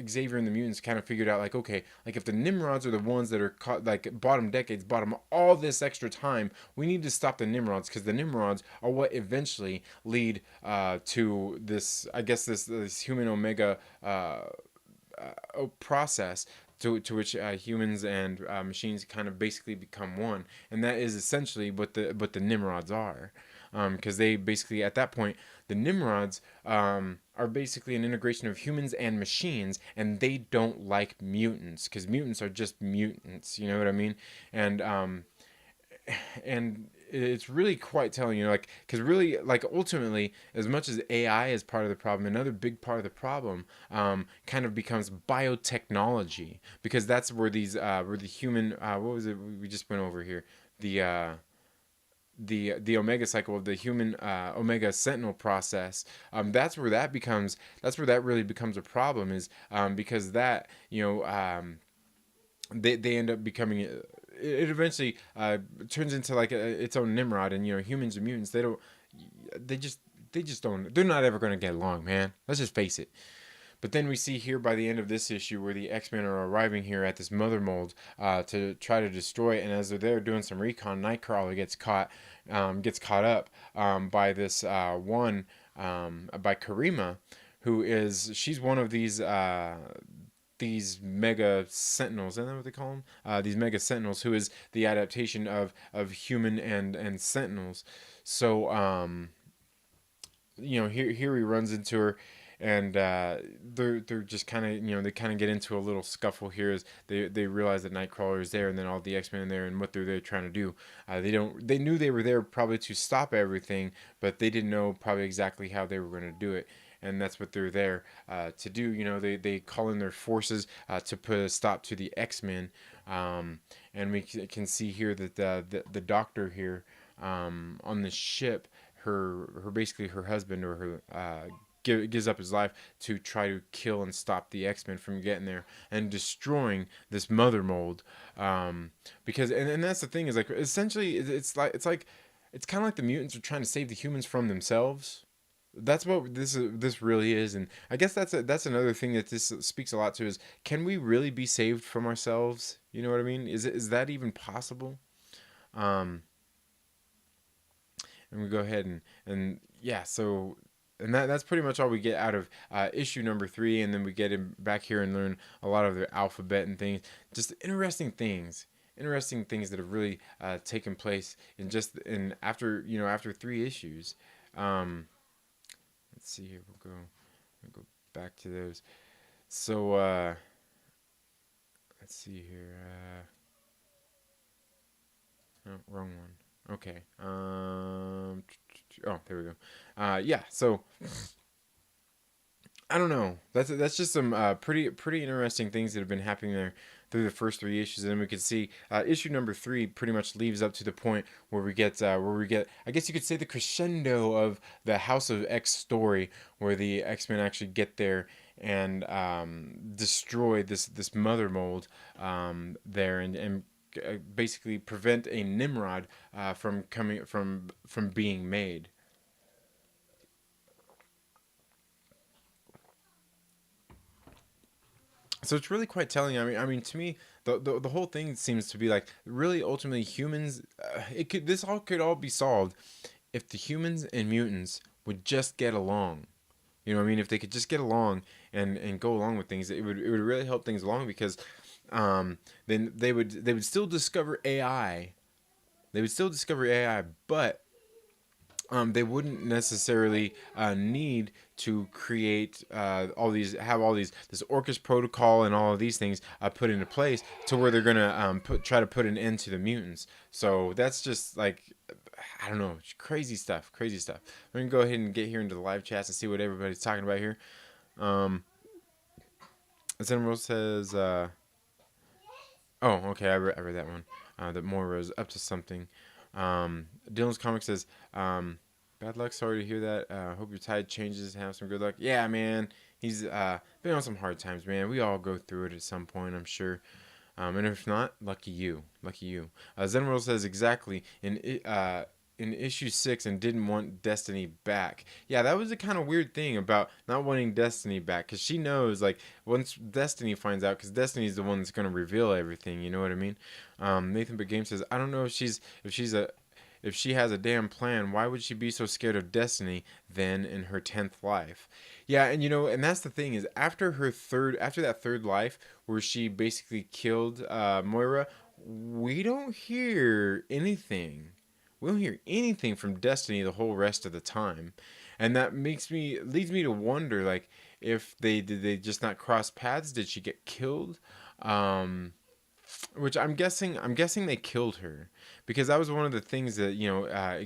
Xavier and the mutants kind of figured out, like, okay, like, if the Nimrods are the ones that are caught, like, bought them decades, bought them all this extra time, we need to stop the Nimrods, because the Nimrods are what eventually lead to this, I guess, this human omega process, to which humans and machines kind of basically become one, and that is essentially what the Nimrods are, because they basically, at that point, the Nimrods are basically an integration of humans and machines, and they don't like mutants, because mutants are just mutants, you know what I mean? And it's really quite telling, like, because really, like, ultimately, as much as AI is part of the problem, another big part of the problem kind of becomes biotechnology, because that's where where the human, what was it we just went over here, the omega cycle of the human omega sentinel process, that's where that really becomes a problem, is because that, they end up becoming, it eventually turns into like its own Nimrod, and humans and mutants, they just don't, they're not ever going to get along, man. Let's just face it. But then we see here by the end of this issue where the X-Men are arriving here at this mother mold to try to destroy it, and as they're there doing some recon, Nightcrawler gets caught up by this one by Karima, she's one of these mega sentinels, isn't that what they call them? These mega sentinels, who is the adaptation of human and sentinels. So here he runs into her, and they're just kind of, they kind of get into a little scuffle here as they realize that Nightcrawler is there, and then all the X-Men are there, and what they're there trying to do. They knew they were there probably to stop everything, but they didn't know probably exactly how they were going to do it. And that's what they're there to do. They call in their forces to put a stop to the X-Men, and we can see here that the doctor here on the ship, her basically her husband, or her gives up his life to try to kill and stop the X-Men from getting there and destroying this mother mold, because and that's the thing, is, like, essentially it's kind of like the mutants are trying to save the humans from themselves. That's what this really is. And I guess that's another thing that this speaks a lot to is, can we really be saved from ourselves? You know what I mean? Is that even possible? Um, and we go ahead and yeah, so and that's pretty much all we get out of issue number 3, and then we get him back here and learn a lot of the alphabet and things, just interesting things that have really taken place in just in after after 3 issues. um let's see here, we'll go back to those. So let's see here. Oh, wrong one. Okay. Oh, there we go. Yeah. So I don't know. That's just some pretty interesting things that have been happening there through the first 3 issues, and then we can see issue number 3 pretty much leaves up to the point where we get, I guess you could say, the crescendo of the House of X story, where the X-Men actually get there and destroy this mother mold there, and basically prevent a Nimrod from coming from being made. So it's really quite telling. I mean, to me, the whole thing seems to be like, really ultimately humans. This all could all be solved if the humans and mutants would just get along. You know what I mean? If they could just get along and go along with things, it would really help things along, because then they would still discover AI. They would still discover AI, but they wouldn't necessarily need to create all these this Orcus protocol and all of these things put into place to where they're gonna try to put an end to the mutants. So that's just like, I don't know, crazy stuff, crazy stuff. We're gonna go ahead and get here into the live chats and see what everybody's talking about here. Um, Zenro says, "Oh, okay, I read that one. That Moira is up to something." Dylan's comic says, "Bad luck. Sorry to hear that. Hope your tide changes. Have some good luck." Yeah, man. He's been on some hard times, man. We all go through it at some point, I'm sure. And if not, lucky you. Lucky you. Zenworld says exactly in issue 6, and didn't want Destiny back. Yeah, that was a kind of weird thing about not wanting Destiny back, because she knows, like, once Destiny finds out, because Destiny's the one that's going to reveal everything. You know what I mean? Nathan Big Game says, I don't know if she has a damn plan, why would she be so scared of Destiny then in her 10th life? Yeah, and and that's the thing is, after that third life where she basically killed Moira, we don't hear anything. We don't hear anything from Destiny the whole rest of the time, and that leads me to wonder, like, if they just not cross paths? Did she get killed? Um, which I'm guessing they killed her, because that was one of the things that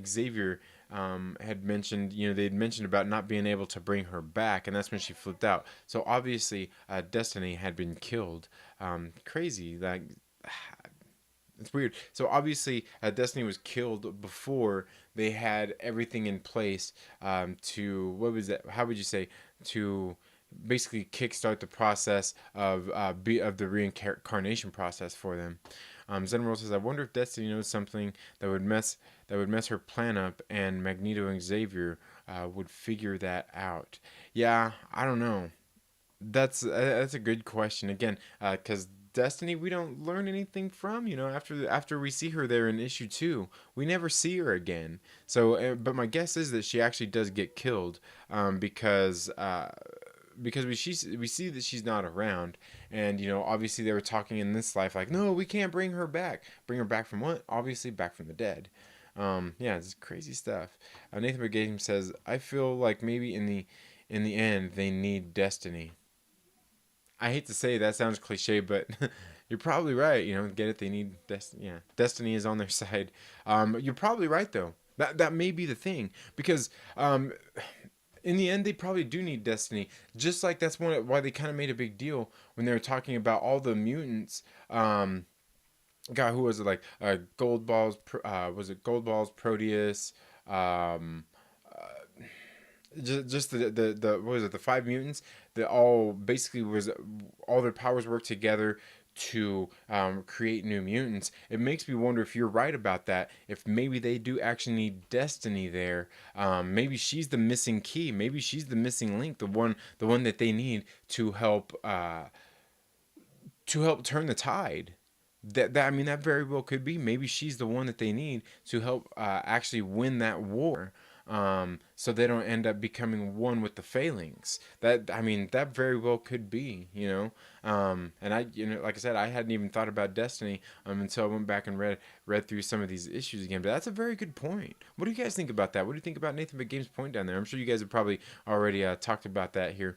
Xavier had mentioned. They'd mentioned about not being able to bring her back, and that's when she flipped out. So obviously, Destiny had been killed. Crazy, like, it's weird. So obviously, Destiny was killed before they had everything in place to, what was that? How would you say, to basically kickstart the process of the reincarnation process for them. Zenworld says, "I wonder if Destiny knows something that would mess her plan up, and Magneto and Xavier would figure that out." Yeah, I don't know. That's a good question again, because Destiny, we don't learn anything from. After we see her there in issue 2, we never see her again. So, but my guess is that she actually does get killed, because we see that she's not around, and obviously they were talking in this life like, no, we can't bring her back. Bring her back from what? Obviously back from the dead. Yeah, it's crazy stuff. Nathan McGame says, I feel like maybe in the end they need Destiny. I hate to say that sounds cliche, but you're probably right. Get it? They need Destiny. Yeah, Destiny is on their side. You're probably right though. That may be the thing, because in the end, they probably do need Destiny. Just like that's why they kind of made a big deal when they were talking about all the mutants. God, who was it? Like Gold Balls? Was it Gold Balls? Proteus? Um, just the what was it? The 5 mutants that all basically was all their powers worked together to create new mutants. It makes me wonder if you're right about that. If maybe they do actually need Destiny there. Maybe she's the missing key. Maybe she's the missing link. The one that they need to help turn the tide. That I mean, that very well could be. Maybe she's the one that they need to help actually win that war. So they don't end up becoming one with the Phalanx. That I mean, that very well could be, And like I said, I hadn't even thought about Destiny until I went back and read through some of these issues again. But that's a very good point. What do you guys think about that? What do you think about Nathan McGame's point down there? I'm sure you guys have probably already talked about that here.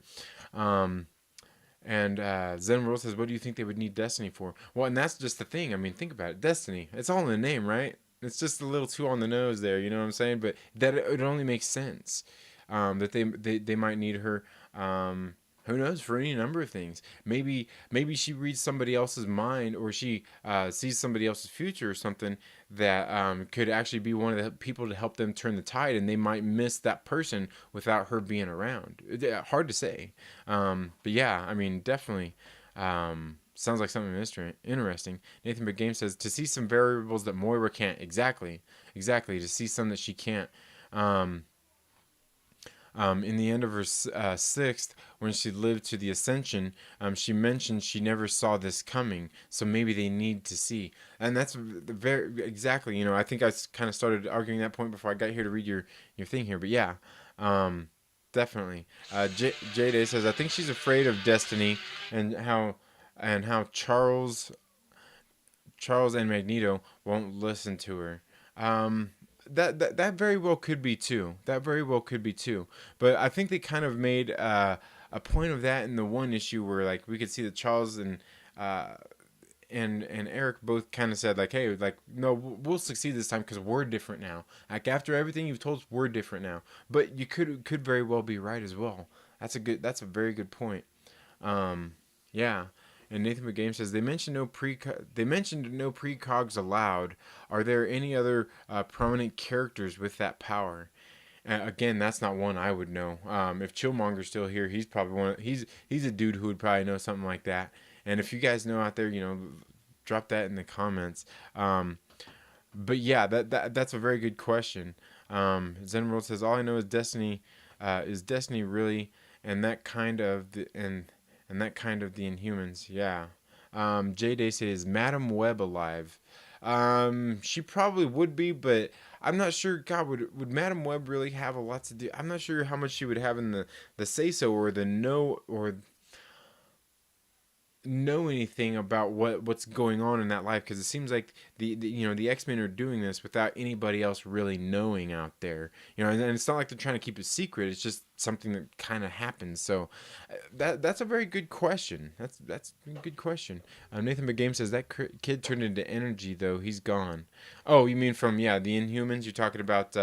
And Zen World says, "What do you think they would need Destiny for?" Well, and that's just the thing. I mean, think about it. Destiny. It's all in the name, right? It's just a little too on the nose there. You know what I'm saying? But that it only makes sense that they might need her. Who knows, for any number of things. Maybe she reads somebody else's mind, or she sees somebody else's future or something that could actually be one of the people to help them turn the tide, and they might miss that person without her being around. Hard to say, but yeah, I mean, definitely. Sounds like something interesting. Nathan McGame says, to see some variables that Moira can't. Exactly. To see some that she can't. In the end of her sixth, when she lived to the Ascension, she mentioned she never saw this coming. So maybe they need to see, and that's very exactly. I think I kind of started arguing that point before I got here to read your thing here. But yeah, definitely. J-Day says, I think she's afraid of Destiny and how Charles and Magneto won't listen to her. That very well could be too. But I think they kind of made a point of that in the one issue where like we could see that Charles and Eric both kind of said like, hey, like no, we'll succeed this time because we're different now. Like after everything you've told us, we're different now. But you could very well be right as well. That's a very good point. Yeah. And Nathan McGame says they mentioned no precogs allowed. Are there any other prominent characters with that power? Again, that's not one I would know. If Chillmonger's still here, he's probably he's a dude who would probably know something like that. And if you guys know out there, drop that in the comments. But yeah, that's a very good question. Zenworld says all I know is Destiny really, and that kind of that kind of the Inhumans. Yeah. J Day says Madam Web alive. She probably would be, but I'm not sure. God, would Madam Web really have a lot to do? I'm not sure how much she would have in the say so or the know or know anything about what's going on in that life, because it seems like the X-Men are doing this without anybody else really knowing out there, and it's not like they're trying to keep it secret. It's just something that kind of happens. So that's a very good question. That's a good question. Nathan McGame says that kid turned into energy though. He's gone. Oh, you mean from the Inhumans? You're talking about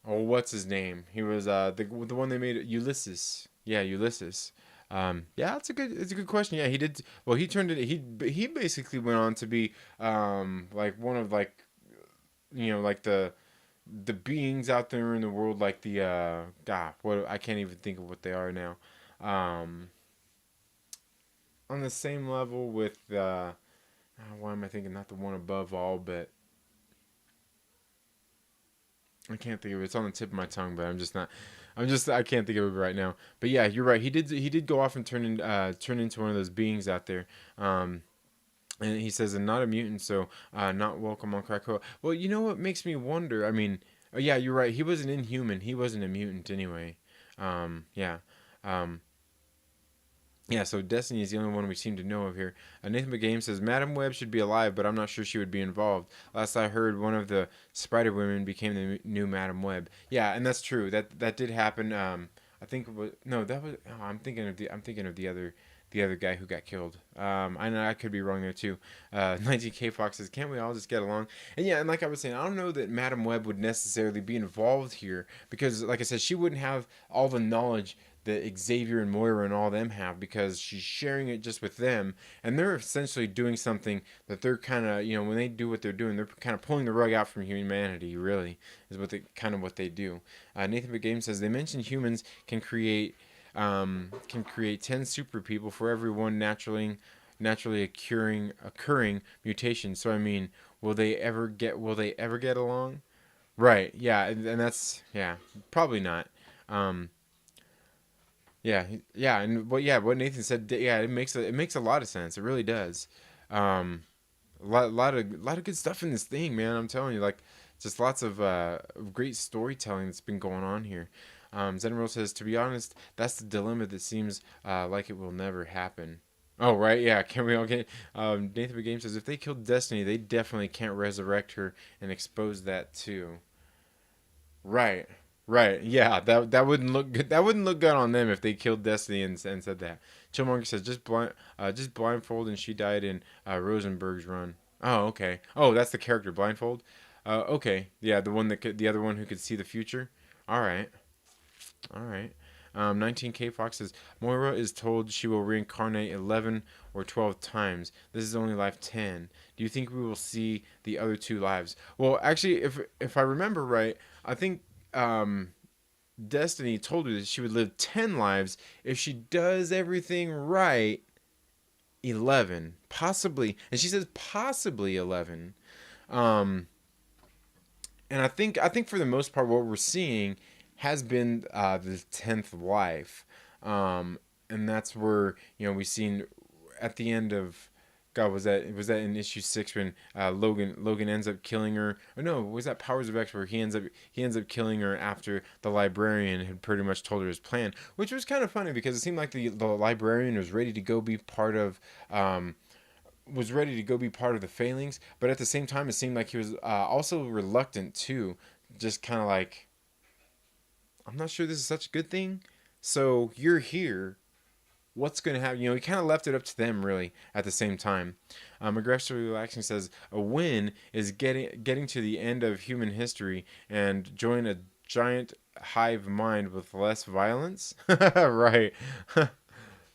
what's his name? He was the one they made, Ulysses. Yeah, Ulysses. Yeah, it's a good question. Yeah, he did. Well, he turned it. He basically went on to be like one of like like the beings out there in the world, like the what, I can't even think of what they are now. On the same level with why am I thinking not the one above all, but I can't think of it. It's on the tip of my tongue, but I can't think of it right now. But yeah, you're right. He did go off and turn into one of those beings out there. And he says, "I'm not a mutant, so not welcome on Krakoa." Well, you know what makes me wonder? I mean, yeah, you're right. He was an Inhuman. He wasn't a mutant anyway. Yeah. Yeah, so Destiny is the only one we seem to know of here. Nathan McGame says, Madam Web should be alive, but I'm not sure she would be involved. Last I heard, one of the Spider Women became the new Madam Web. Yeah, and that's true. That did happen. I think it was, no, that was. Oh, I'm thinking of the other guy who got killed. I know I could be wrong there too. 19K Fox says, can't we all just get along? And yeah, and like I was saying, I don't know that Madam Web would necessarily be involved here because, like I said, she wouldn't have all the knowledge that Xavier and Moira and all them have because she's sharing it just with them, and they're essentially doing something that they're kind of, when they do what they're doing, they're kind of pulling the rug out from humanity. Really, is what they do. Nathan McGame says they mentioned humans can create 10 super people for every one naturally occurring mutations. So I mean, will they ever get along? Right. Yeah, and that's yeah, probably not. Um, yeah, yeah, and what Nathan said, yeah, it makes a lot of sense. It really does. Um, lot of good stuff in this thing, man. I'm telling you, like, just lots of great storytelling that's been going on here. Zenro says, to be honest, that's the dilemma that seems like it will never happen. Oh right, yeah. Can we all get? Nathan the Game says, if they killed Destiny, they definitely can't resurrect her and expose that too. Right. Right. Yeah, that wouldn't look good. That wouldn't look good on them if they killed Destiny and said that. Chillmonger says just blindfold and she died in Rosenberg's run. Oh, okay. Oh, that's the character blindfold. Okay. Yeah, the other one who could see the future. All right. All right. 19K Fox says Moira is told she will reincarnate 11 or 12 times. This is only life 10. Do you think we will see the other two lives? Well, actually, if I remember right, I think um, Destiny told her that she would live 10 lives if she does everything right. 11, possibly, and she says possibly 11. Um, and I think for the most part, what we're seeing has been the 10th life, um, and that's where we've seen at the end of God, was that in issue 6 when Logan ends up killing her? Or no, was that Powers of X where he ends up killing her after the librarian had pretty much told her his plan, which was kind of funny because it seemed like the librarian was ready to go be part of the failings, but at the same time, it seemed like he was also reluctant too. Just kind of like, I'm not sure this is such a good thing. So you're here. What's going to happen? He kind of left it up to them, really, at the same time. Aggressively Relaxing says, a win is getting to the end of human history and join a giant hive mind with less violence. Right.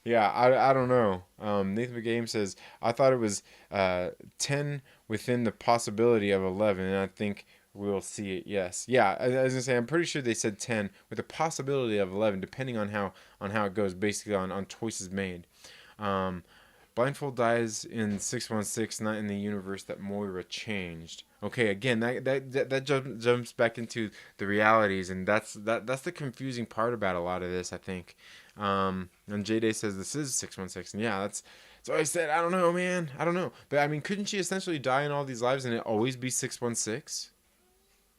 Yeah, I don't know. Nathan McGame says, I thought it was 10 within the possibility of 11, and I think we'll see it. Yes. Yeah, I was going to say, I'm pretty sure they said 10 with the possibility of 11, depending on how it goes, basically on choices made. Um, Blindfold dies in 616, not in the universe that Moira changed. Okay, again, that jumps back into the realities, and that's the confusing part about a lot of this, I think. And J Day says this is 616, and yeah, that's what I said. I don't know, man. I don't know, but I mean, couldn't she essentially die in all these lives and it always be 616?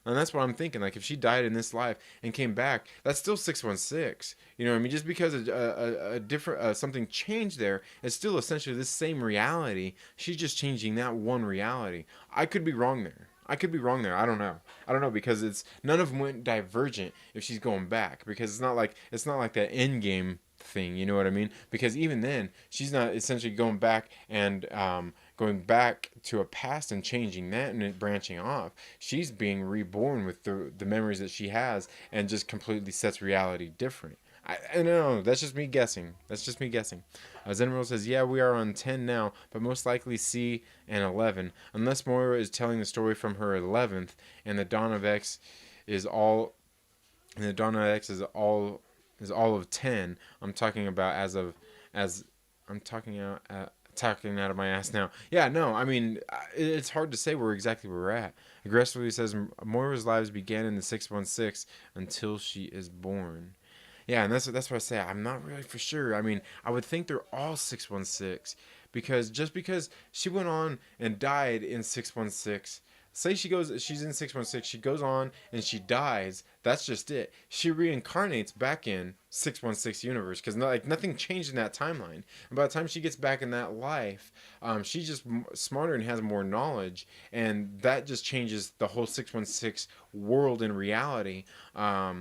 And that's what I'm thinking. Like, if she died in this life and came back, that's still 616. You know what I mean? Just because a different something changed there, it's still essentially the same reality. She's just changing that one reality. I could be wrong there. I don't know. I don't know because it's none of them went divergent if she's going back because it's not like that end game thing. You know what I mean? Because even then, she's not essentially going back to a past and changing that and branching off. She's being reborn with the memories that she has and just completely sets reality different. I don't know. That's just me guessing. Zenro says, yeah, we are on 10 now, but most likely C and 11. Unless Moira is telling the story from her 11th and the Dawn of X is all is all of 10. I'm talking about as I'm talking out of my ass now. Yeah, no, I mean, it's hard to say where we're at. Aggressively says Moira's lives began in the 616 until she is born. Yeah, and that's what I say. I'm not really for sure. I mean, I would think they're all 616 because just because she went on and died in 616, say she's in 616, she goes on and she dies. That's just it. She reincarnates back in 616 universe because nothing changed in that timeline. And by the time she gets back in that life, she's just smarter and has more knowledge, and that just changes the whole 616 world in reality. I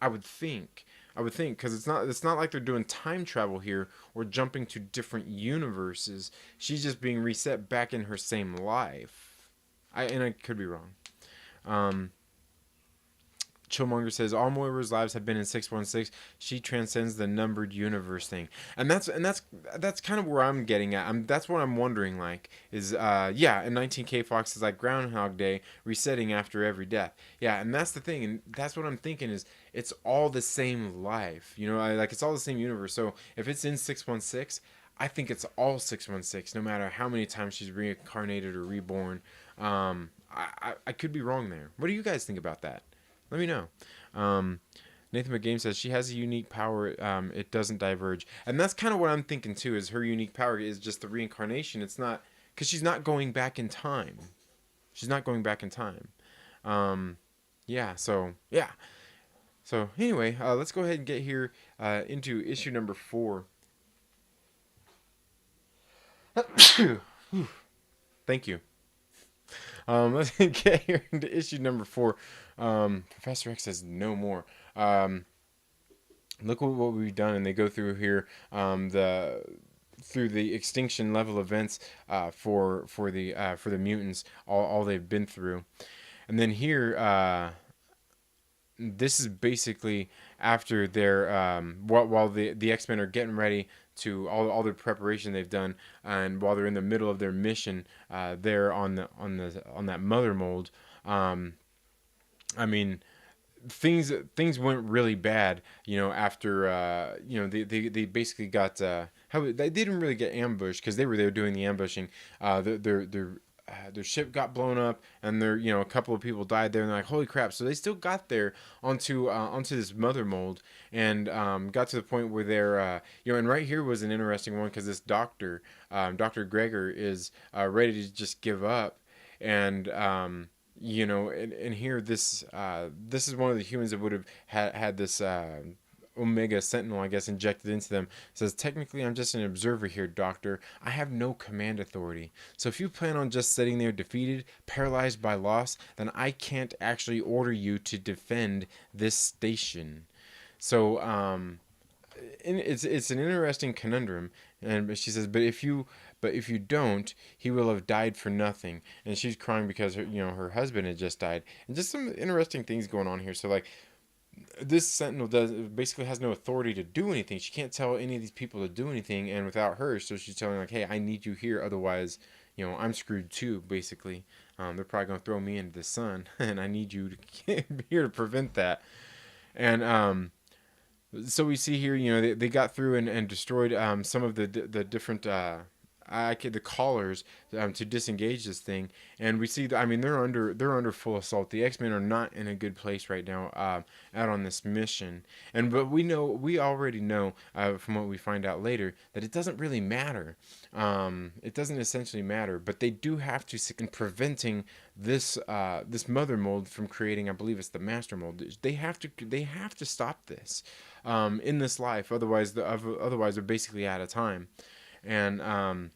would think. Because it's not like they're doing time travel here or jumping to different universes. She's just being reset back in her same life. I could be wrong. Um, Chillmonger says all Moira's lives have been in 616. She transcends the numbered universe thing, and that's kind of where I'm getting at. That's what I'm wondering. Like, is yeah, and 19K Fox is like Groundhog Day, resetting after every death. Yeah, and that's the thing, and that's what I'm thinking is it's all the same life. Like it's all the same universe. So if it's in 616. I think it's all 616, no matter how many times she's reincarnated or reborn. I could be wrong there. What do you guys think about that? Let me know. Um, Nathan McGame says she has a unique power. It doesn't diverge, and that's kind of what I'm thinking too. Is her unique power is just the reincarnation? It's not because she's not going back in time. She's not going back in time. Um, yeah. So yeah. So anyway, let's go ahead and get here into issue number 4. Thank you. Let's get here into issue number 4. Professor X says no more. Look what we've done, and they go through here the through the extinction level events for the mutants, all they've been through, and then here this is basically after their while the X-Men are getting ready to all their preparation they've done, and while they're in the middle of their mission, they're on that mother mold. I mean, things went really bad, after they basically got how they didn't really get ambushed because they were there doing the ambushing. Their ship got blown up, and a couple of people died there, and they're like, holy crap. So they still got there onto this mother mold, and got to the point where they're and right here was an interesting one because this Dr. Gregor is ready to just give up, and and here this is one of the humans that would have had this Omega Sentinel, I guess, injected into them. It says, technically, I'm just an observer here, Doctor. I have no command authority. So if you plan on just sitting there defeated, paralyzed by loss, then I can't actually order you to defend this station. So it's an interesting conundrum, and she says, but if you don't, he will have died for nothing. And she's crying because her husband had just died, and just some interesting things going on here. So like, this Sentinel basically has no authority to do anything. She can't tell any of these people to do anything, and without her, so she's telling like, hey, I need you here, otherwise, I'm screwed too. Basically, they're probably gonna throw me into the sun, and I need you to be here to prevent that. And so we see here, they got through and destroyed some of the different the callers to disengage this thing, and we see that, I mean, they're under full assault. The X-Men are not in a good place right now out on this mission, but we already know from what we find out later that it doesn't really matter. It doesn't essentially matter, but they do have to in preventing this mother mold from creating, I believe it's the master mold. They have to stop this in this life, otherwise they're basically out of time. And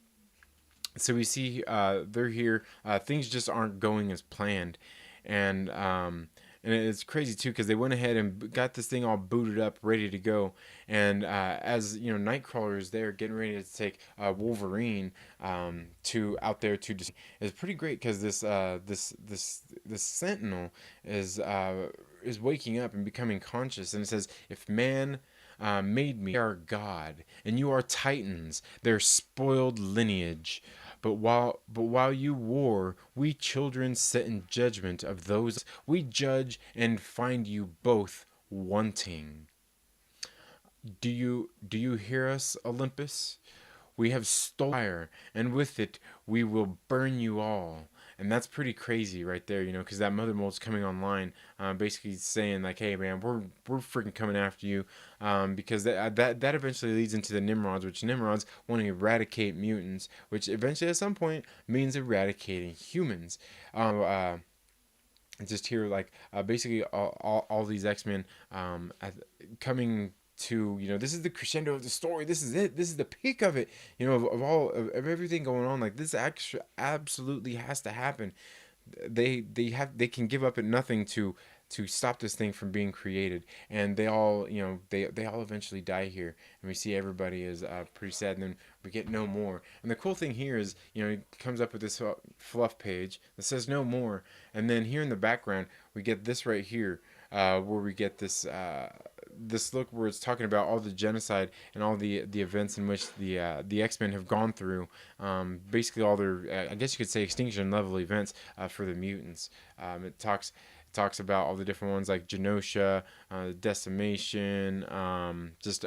so we see they're here. Things just aren't going as planned, and it's crazy too because they went ahead and got this thing all booted up, ready to go. And as Nightcrawler is there, getting ready to take Wolverine to out there to. It's pretty great because this Sentinel is waking up and becoming conscious, and it says, if man made me, they are God, and you are Titans, their spoiled lineage. But while you war, we children sit in judgment of those we judge and find you both wanting. Do you hear us, Olympus? We have stolen fire, and with it we will burn you all. And that's pretty crazy right there, because that mother mold's coming online, basically saying like, hey man, we're freaking coming after you, because that eventually leads into the Nimrods, which Nimrods want to eradicate mutants, which eventually at some point means eradicating humans. Just here, like, basically all these X-Men coming to, this is the crescendo of the story. This is it. This is the peak of it. Of everything going on. Like, this actually absolutely has to happen. They can give up at nothing to stop this thing from being created, and they all they all eventually die here, and we see everybody is pretty sad, and then we get no more. And the cool thing here is he comes up with this fluff page that says no more, and then here in the background we get this right here, where we get this this look where it's talking about all the genocide and all the events in which the X-Men have gone through, basically all their I guess you could say extinction level events for the mutants. It talks about all the different ones like Genosha, Decimation, just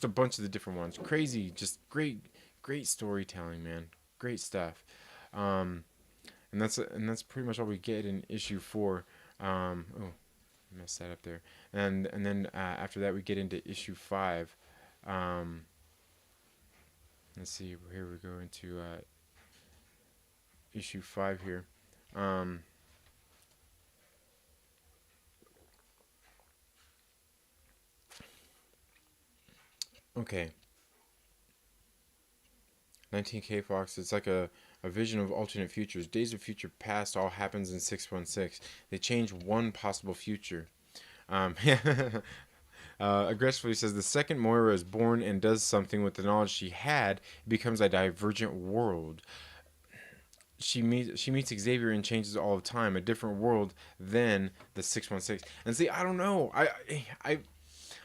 a bunch of the different ones. Crazy, just great great storytelling, man. Great stuff. Um, and that's pretty much all we get in issue 4. Oh, messed that up there. And then after that we get into issue 5. Um, let's see. Here we go into issue 5 here. Um, okay. 19K Fox, it's like a vision of alternate futures. Days of Future Past all happens in 616. They change one possible future. Aggressively says the second Moira is born and does something with the knowledge she had, it becomes a divergent world. She meets Xavier and changes all the time, a different world than the 616. And see, I don't know. I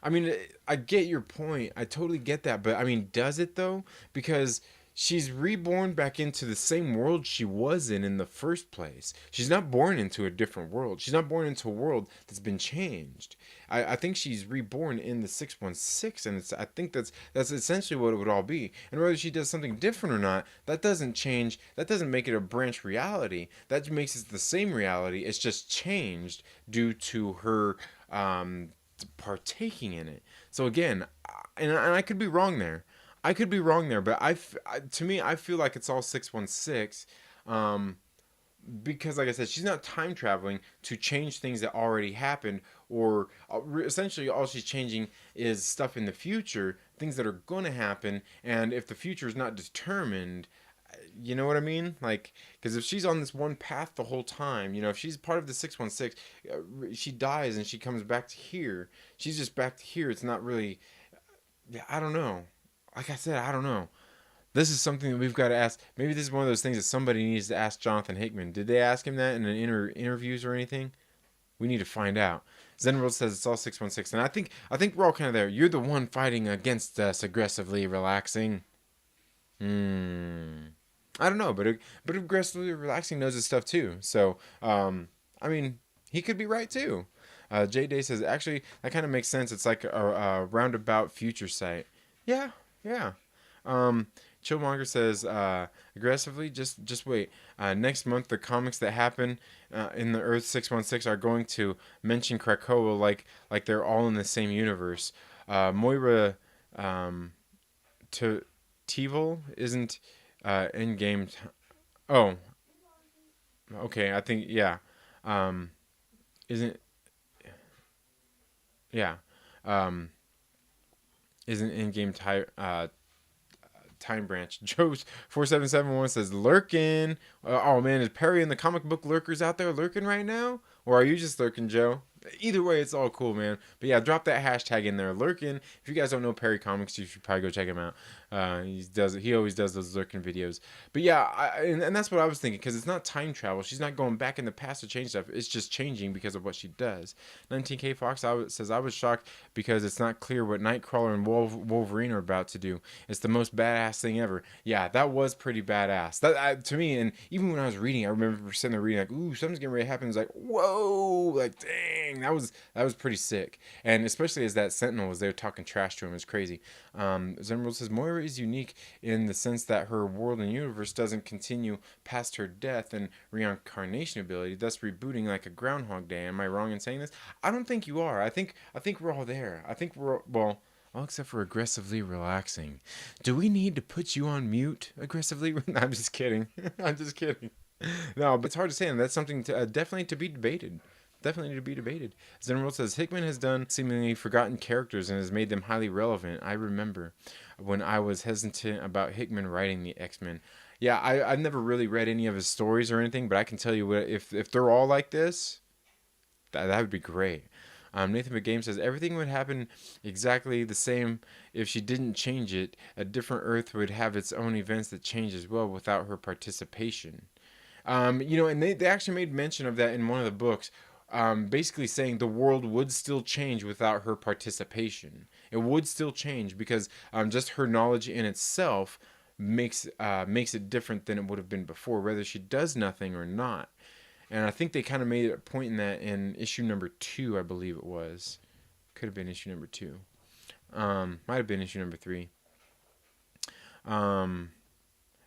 mean, I get your point. I totally get that. But I mean, does it though? Because she's reborn back into the same world she was in the first place. She's not born into a different world. She's not born into a world that's been changed. I think she's reborn in the 616, and I think that's essentially what it would all be. And whether she does something different or not, that doesn't change. That doesn't make it a branch reality. That makes it the same reality. It's just changed due to her partaking in it. So again, and I could be wrong there. I could be wrong there, but to me, I feel like it's all 616. Because, like I said, she's not time traveling to change things that already happened, or essentially all she's changing is stuff in the future, things that are going to happen. And if the future is not determined, you know what I mean? Like, because if she's on this one path the whole time, if she's part of the 616, she dies and she comes back to here. She's just back to here. It's not really, yeah, I don't know. Like I said, I don't know. This is something that we've got to ask. Maybe this is one of those things that somebody needs to ask Jonathan Hickman. Did they ask him that in an interviews or anything? We need to find out. Zenworld says it's all 616, and I think we're all kind of there. You're the one fighting against us, aggressively relaxing. I don't know, but aggressively relaxing knows his stuff too. So I mean, he could be right too. J Day says actually that kind of makes sense. It's like a roundabout future sight. Yeah, yeah. Um, Chillmonger says aggressively. Just wait. Next month, the comics that happen in the Earth 616 are going to mention Krakoa like they're all in the same universe. Moira to Tevel isn't in game. Oh, okay. I think yeah. Isn't yeah. Um, isn't in game time branch. Joe's 4771 says lurking. Oh man, is Perry and the comic book lurkers out there lurking right now, or are you just lurking, Joe? Either way, it's all cool, man. But yeah, drop that hashtag in there, lurking. If you guys don't know Perry Comics, you should probably go check him out. He always does those lurking videos. But yeah, and that's what I was thinking, because it's not time travel. She's not going back in the past to change stuff. It's just changing because of what she does. 19K Fox says I was shocked because it's not clear what Nightcrawler and Wolverine are about to do. It's the most badass thing ever. Yeah, that was pretty badass. That to me, and even when I was reading, I remember sitting there reading like, ooh, something's getting ready to happen. It's like, whoa, like dang, that was pretty sick. And especially as that Sentinel was there talking trash to him, it's crazy. Zenworld says Moira is unique in the sense that her world and universe doesn't continue past her death and reincarnation ability, thus rebooting like a Groundhog Day. Am I wrong in saying this? I don't think you are. I think we're all there. I think we're well. All except for aggressively relaxing. Do we need to put you on mute aggressively? I'm just kidding. I'm just kidding. No, but it's hard to say, and that's something to, definitely to be debated. Definitely to be debated. Zenworld says Hickman has done seemingly forgotten characters and has made them highly relevant. I remember when I was hesitant about Hickman writing the X-Men. Yeah, I've never really read any of his stories or anything, but I can tell you what, if they're all like this, that would be great. Nathan McGame says everything would happen exactly the same if she didn't change it. A different Earth would have its own events that change as well without her participation. And they actually made mention of that in one of the books, basically saying the world would still change without her participation. It would still change because just her knowledge in itself makes it different than it would have been before, whether she does nothing or not. And I think they kind of made a point in that in issue number 2, I believe it was. Could have been issue number 2. Might have been issue number 3. Um,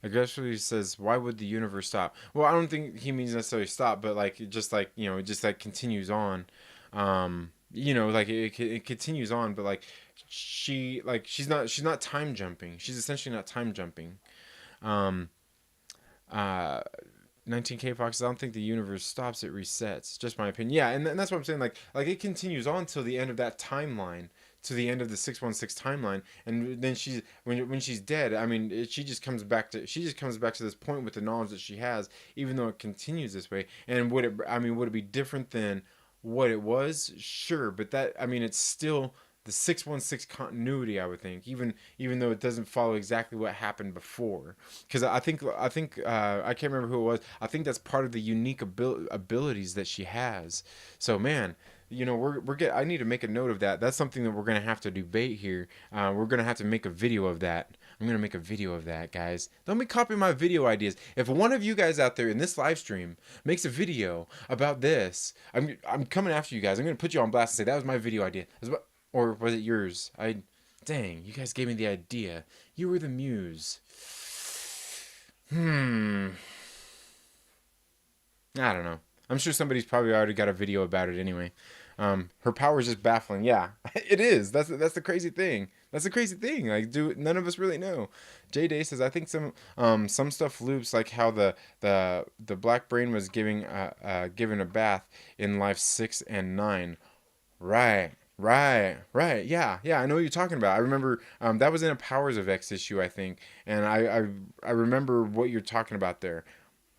Aggressively says, "Why would the universe stop?" Well, I don't think he means necessarily stop, but like it just like it just like continues on. Like it continues on, but like she's not time jumping. She's essentially not time jumping. Um, uh, 19K Fox, I don't think the universe stops, it resets. Just my opinion. Yeah, and that's what I'm saying. Like it continues on till the end of that timeline, to the end of the 616 timeline, and then when she's dead. I mean, she just comes back to this point with the knowledge that she has, even though it continues this way. And would it be different than what it was? Sure, but that I mean, it's still the 616 continuity, I would think, even though it doesn't follow exactly what happened before, because I can't remember who it was. I think that's part of the unique abilities that she has. So man, I need to make a note of that. That's something that we're gonna have to debate here. We're gonna have to make a video of that. I'm gonna make a video of that, guys. Don't be copying my video ideas. If one of you guys out there in this live stream makes a video about this, I'm coming after you guys. I'm gonna put you on blast and say that was my video idea. Or was it yours? Dang, you guys gave me the idea. You were the muse. Hmm. I don't know. I'm sure somebody's probably already got a video about it anyway. Her power is just baffling. Yeah, it is. That's the crazy thing. That's the crazy thing. Like, none of us really know. J Day says, I think some stuff loops, like how the black brain was given a bath in life 6 and 9. Right. Right. Yeah. I know what you're talking about. I remember that was in a Powers of X issue, I think, and I remember what you're talking about there.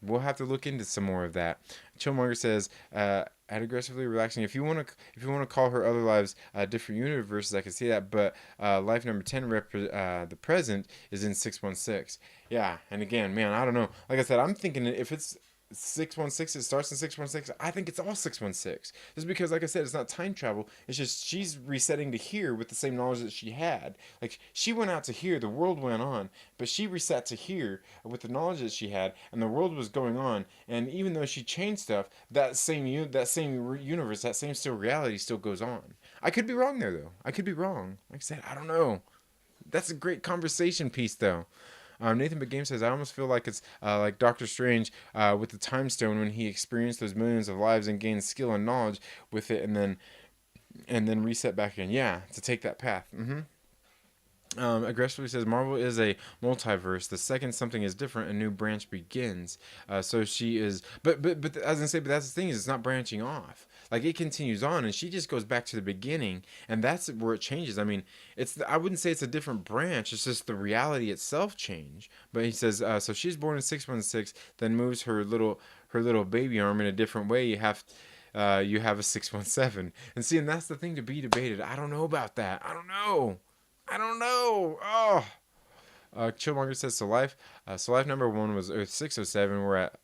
We'll have to look into some more of that. Chillmonger says, "At aggressively relaxing. If you want to call her other lives different universes, I can see that. But life number 10, the present, is in 616. Yeah, and again, man, I don't know. Like I said, I'm thinking if it's 616, it starts in 616. I think it's all 616. Just because, like I said, it's not time travel. It's just she's resetting to here with the same knowledge that she had. Like she went out to here, the world went on, but she reset to here with the knowledge that she had, and the world was going on. And even though she changed stuff, that same universe, that same still reality still goes on. I could be wrong there though. I could be wrong. Like I said, I don't know. That's a great conversation piece though. Nathan McGame says, I almost feel like it's like Doctor Strange with the Time Stone when he experienced those millions of lives and gained skill and knowledge with it, and then reset back again. Yeah, to take that path. Aggressively says Marvel is a multiverse. The second something is different, a new branch begins. So she is, but as I say, but that's the thing is it's not branching off. Like it continues on, and she just goes back to the beginning, and that's where it changes. I mean, I wouldn't say it's a different branch. It's just the reality itself change. But he says so she's born in 616, then moves her little baby arm in a different way. You have a 617, and see, and that's the thing to be debated. I don't know about that. I don't know. I don't know. Oh. Chillmonger says so life number 1 was Earth 607. We're at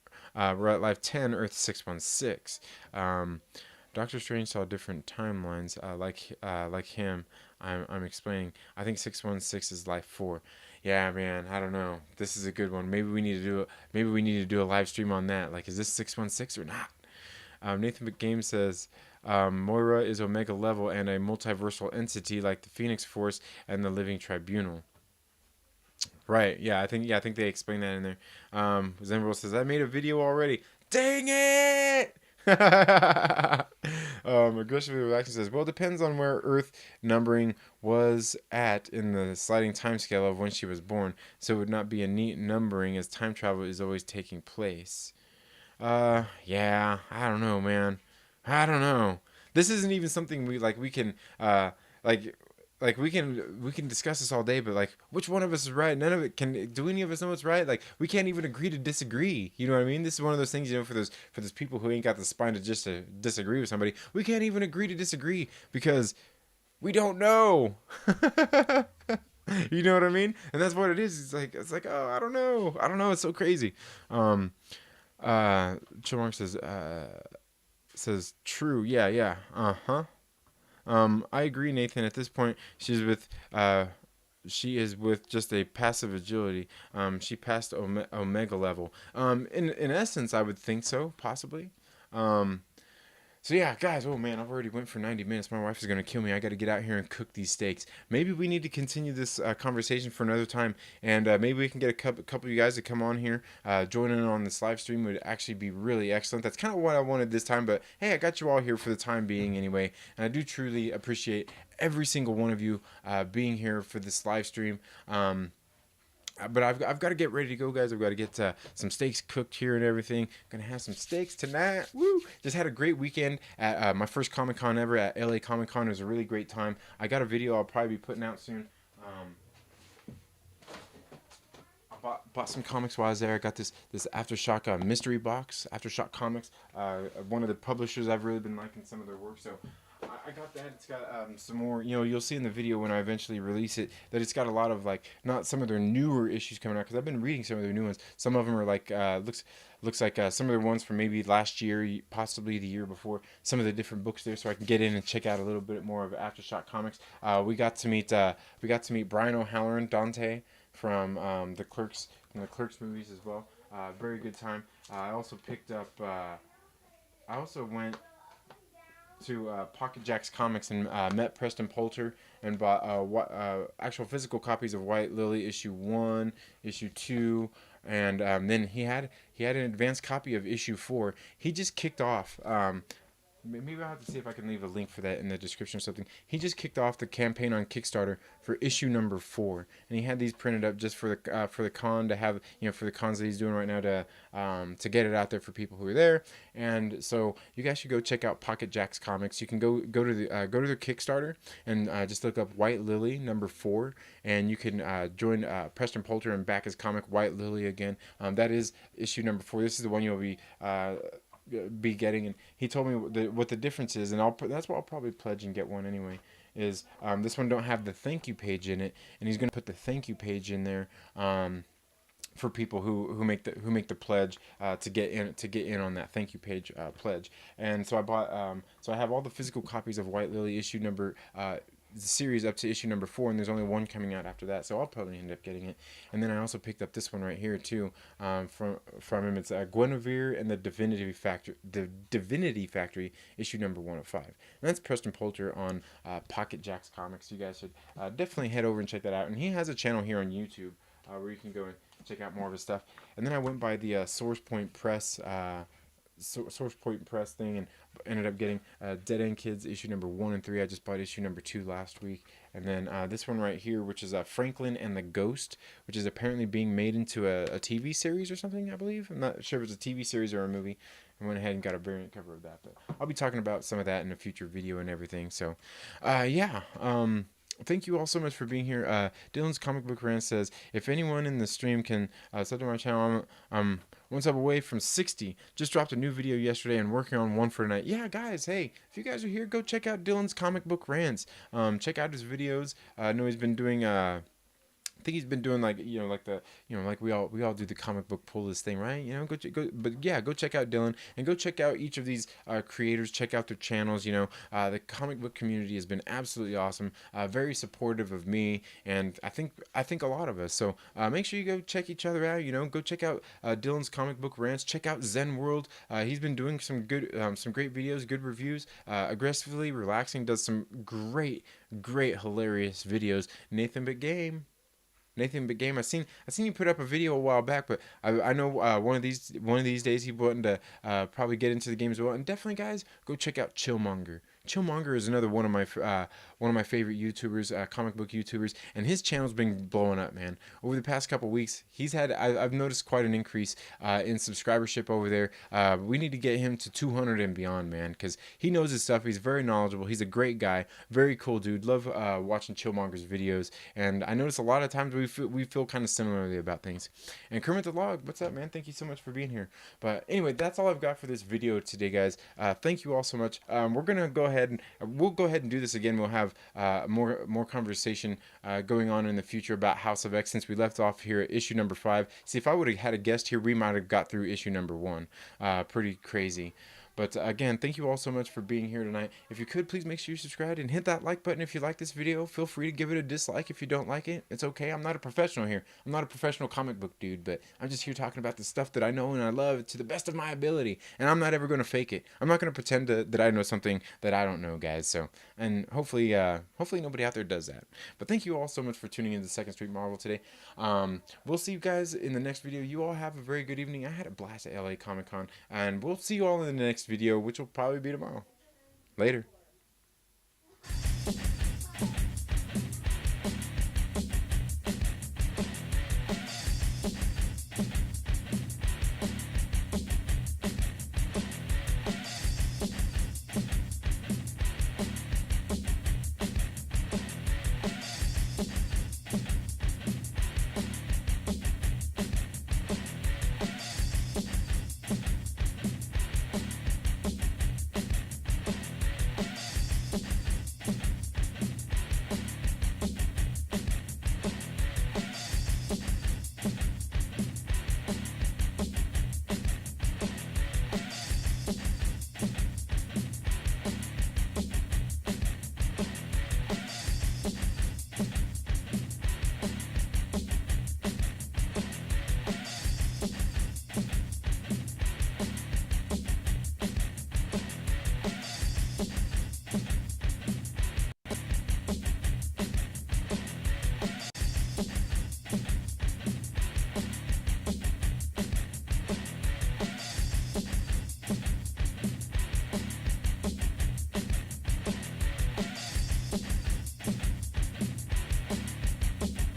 life 10, Earth 616. Doctor Strange saw different timelines. Like him, I'm explaining. I think 616 is life 4. Yeah, man. I don't know. This is a good one. Maybe we need to do a live stream on that. Like, is this 616 or not? Nathan McGame says Moira is Omega level and a multiversal entity like the Phoenix Force and the Living Tribunal. Right. Yeah, I think they explained that in there. Zenbro says I made a video already. Dang it! Aggressively relaxing says, well, it depends on where Earth numbering was at in the sliding time scale of when she was born, so it would not be a neat numbering as time travel is always taking place. Yeah, I don't know, man. I don't know. This isn't even something we can like we can discuss this all day, but like which one of us is right? None of it can. Do any of us know what's right? Like we can't even agree to disagree. You know what I mean? This is one of those things, for those people who ain't got the spine to just to disagree with somebody. We can't even agree to disagree because we don't know. You know what I mean? And that's what it is. It's like oh, I don't know. It's so crazy. Chilmark says true. Yeah. Uh-huh. I agree, Nathan. At this point, she is with just a passive agility. She passed Omega level. In essence, I would think so, possibly. Um, So yeah, guys. Oh man, I've already went for 90 minutes. My wife is gonna kill me. I got to get out here and cook these steaks. Maybe we need to continue this conversation for another time, and maybe we can get a couple of you guys to come on here, join in on this live stream. Would actually be really excellent. That's kind of what I wanted this time. But hey, I got you all here for the time being anyway, and I do truly appreciate every single one of you being here for this live stream. But I've got to get ready to go, guys. I've got to get some steaks cooked here and everything. Gonna have some steaks tonight. Woo! Just had a great weekend at my first Comic Con ever at LA Comic Con. It was a really great time. I got a video I'll probably be putting out soon. Bought some comics while I was there. I got this Aftershock mystery box, Aftershock Comics. One of the publishers, I've really been liking some of their work, so I got that. It's got some more. You'll see in the video when I eventually release it that it's got a lot of like not some of their newer issues coming out because I've been reading some of their new ones. Some of them are like looks like some of their ones from maybe last year, possibly the year before. Some of the different books there, so I can get in and check out a little bit more of Aftershock Comics. We got to meet Brian O'Halloran, Dante from the Clerks movies as well. Very good time. I also picked up. I also went to Pocket Jacks Comics and met Preston Poulter and bought actual physical copies of White Lily issue 1, issue 2, and then he had an advanced copy of issue 4. He just kicked off. Maybe I'll have to see if I can leave a link for that in the description or something. He just kicked off the campaign on Kickstarter for issue number 4, and he had these printed up just for the con to have, for the cons that he's doing right now to get it out there for people who are there. And so you guys should go check out Pocket Jacks Comics. You can go to their Kickstarter and just look up White Lily number 4, and you can join Preston Poulter and back his comic White Lily again. That is issue number 4. This is the one you'll be getting, and he told me what the difference is, and that's what I'll probably pledge and get one anyway. Is this one don't have the thank you page in it, and he's gonna put the thank you page in there for people who make the pledge to get in on that thank you page pledge. And so I bought so I have all the physical copies of White Lily issue number the series up to issue number 4, and there's only one coming out after that, so I'll probably end up getting it. And then I also picked up this one right here too, from him. It's Guinevere and the Divinity Factory, issue number 1 of 5. And that's Preston Poulter on Pocket Jacks Comics. You guys should definitely head over and check that out. And he has a channel here on YouTube where you can go and check out more of his stuff. And then I went by the Source Point Press thing and ended up getting Dead End Kids issue number 1 and 3. I just bought issue number 2 last week. And then this one right here, which is Franklin and the Ghost, which is apparently being made into a TV series or something, I believe. I'm not sure if it's a TV series or a movie. I went ahead and got a variant cover of that, but I'll be talking about some of that in a future video and everything. So yeah, thank you all so much for being here. Dylan's Comic Book Rant says, if anyone in the stream can sub to my channel, I'm one sub away from 60. Just dropped a new video yesterday and working on one for tonight. Yeah, guys, hey, if you guys are here, go check out Dylan's Comic Book Rants. Check out his videos. I know he's been doing I think he's been doing like like we all do the comic book pull list thing, right? But yeah, go check out Dylan and go check out each of these creators. Check out their channels. The comic book community has been absolutely awesome, very supportive of me, and I think a lot of us. So make sure you go check each other out. Go check out Dylan's Comic Book Rants. Check out Zen World. He's been doing some great videos, good reviews. Aggressively relaxing, does some great hilarious videos. Nathan Big Game. I seen you put up a video a while back, but I know one of these days he wanted to probably get into the game as well. And definitely, guys, go check out Chillmonger. Chillmonger is another one of my favorite YouTubers, comic book YouTubers, and his channel's been blowing up, man. Over the past couple weeks, I've noticed quite an increase in subscribership over there. We need to get him to 200 and beyond, man, because he knows his stuff. He's very knowledgeable. He's a great guy, very cool dude. Love watching Chillmonger's videos, and I notice a lot of times we feel kind of similarly about things. And Kermit the Log, what's up, man? Thank you so much for being here. But anyway, that's all I've got for this video today, guys. Thank you all so much. We're gonna go ahead and we'll go ahead and do this again. We'll have more conversation going on in the future about House of X, since we left off here at issue number 5. See, if I would have had a guest here, we might have got through issue number 1. Pretty crazy. But again, thank you all so much for being here tonight. If you could, please make sure you subscribe and hit that like button if you like this video. Feel free to give it a dislike if you don't like it. It's okay. I'm not a professional here. I'm not a professional comic book dude, but I'm just here talking about the stuff that I know and I love to the best of my ability. And I'm not ever going to fake it. I'm not going to pretend that I know something that I don't know, guys. So, and hopefully nobody out there does that. But thank you all so much for tuning in to Second Street Marvel today. We'll see you guys in the next video. You all have a very good evening. I had a blast at LA Comic Con, and we'll see you all in the next video, which will probably be tomorrow. Later.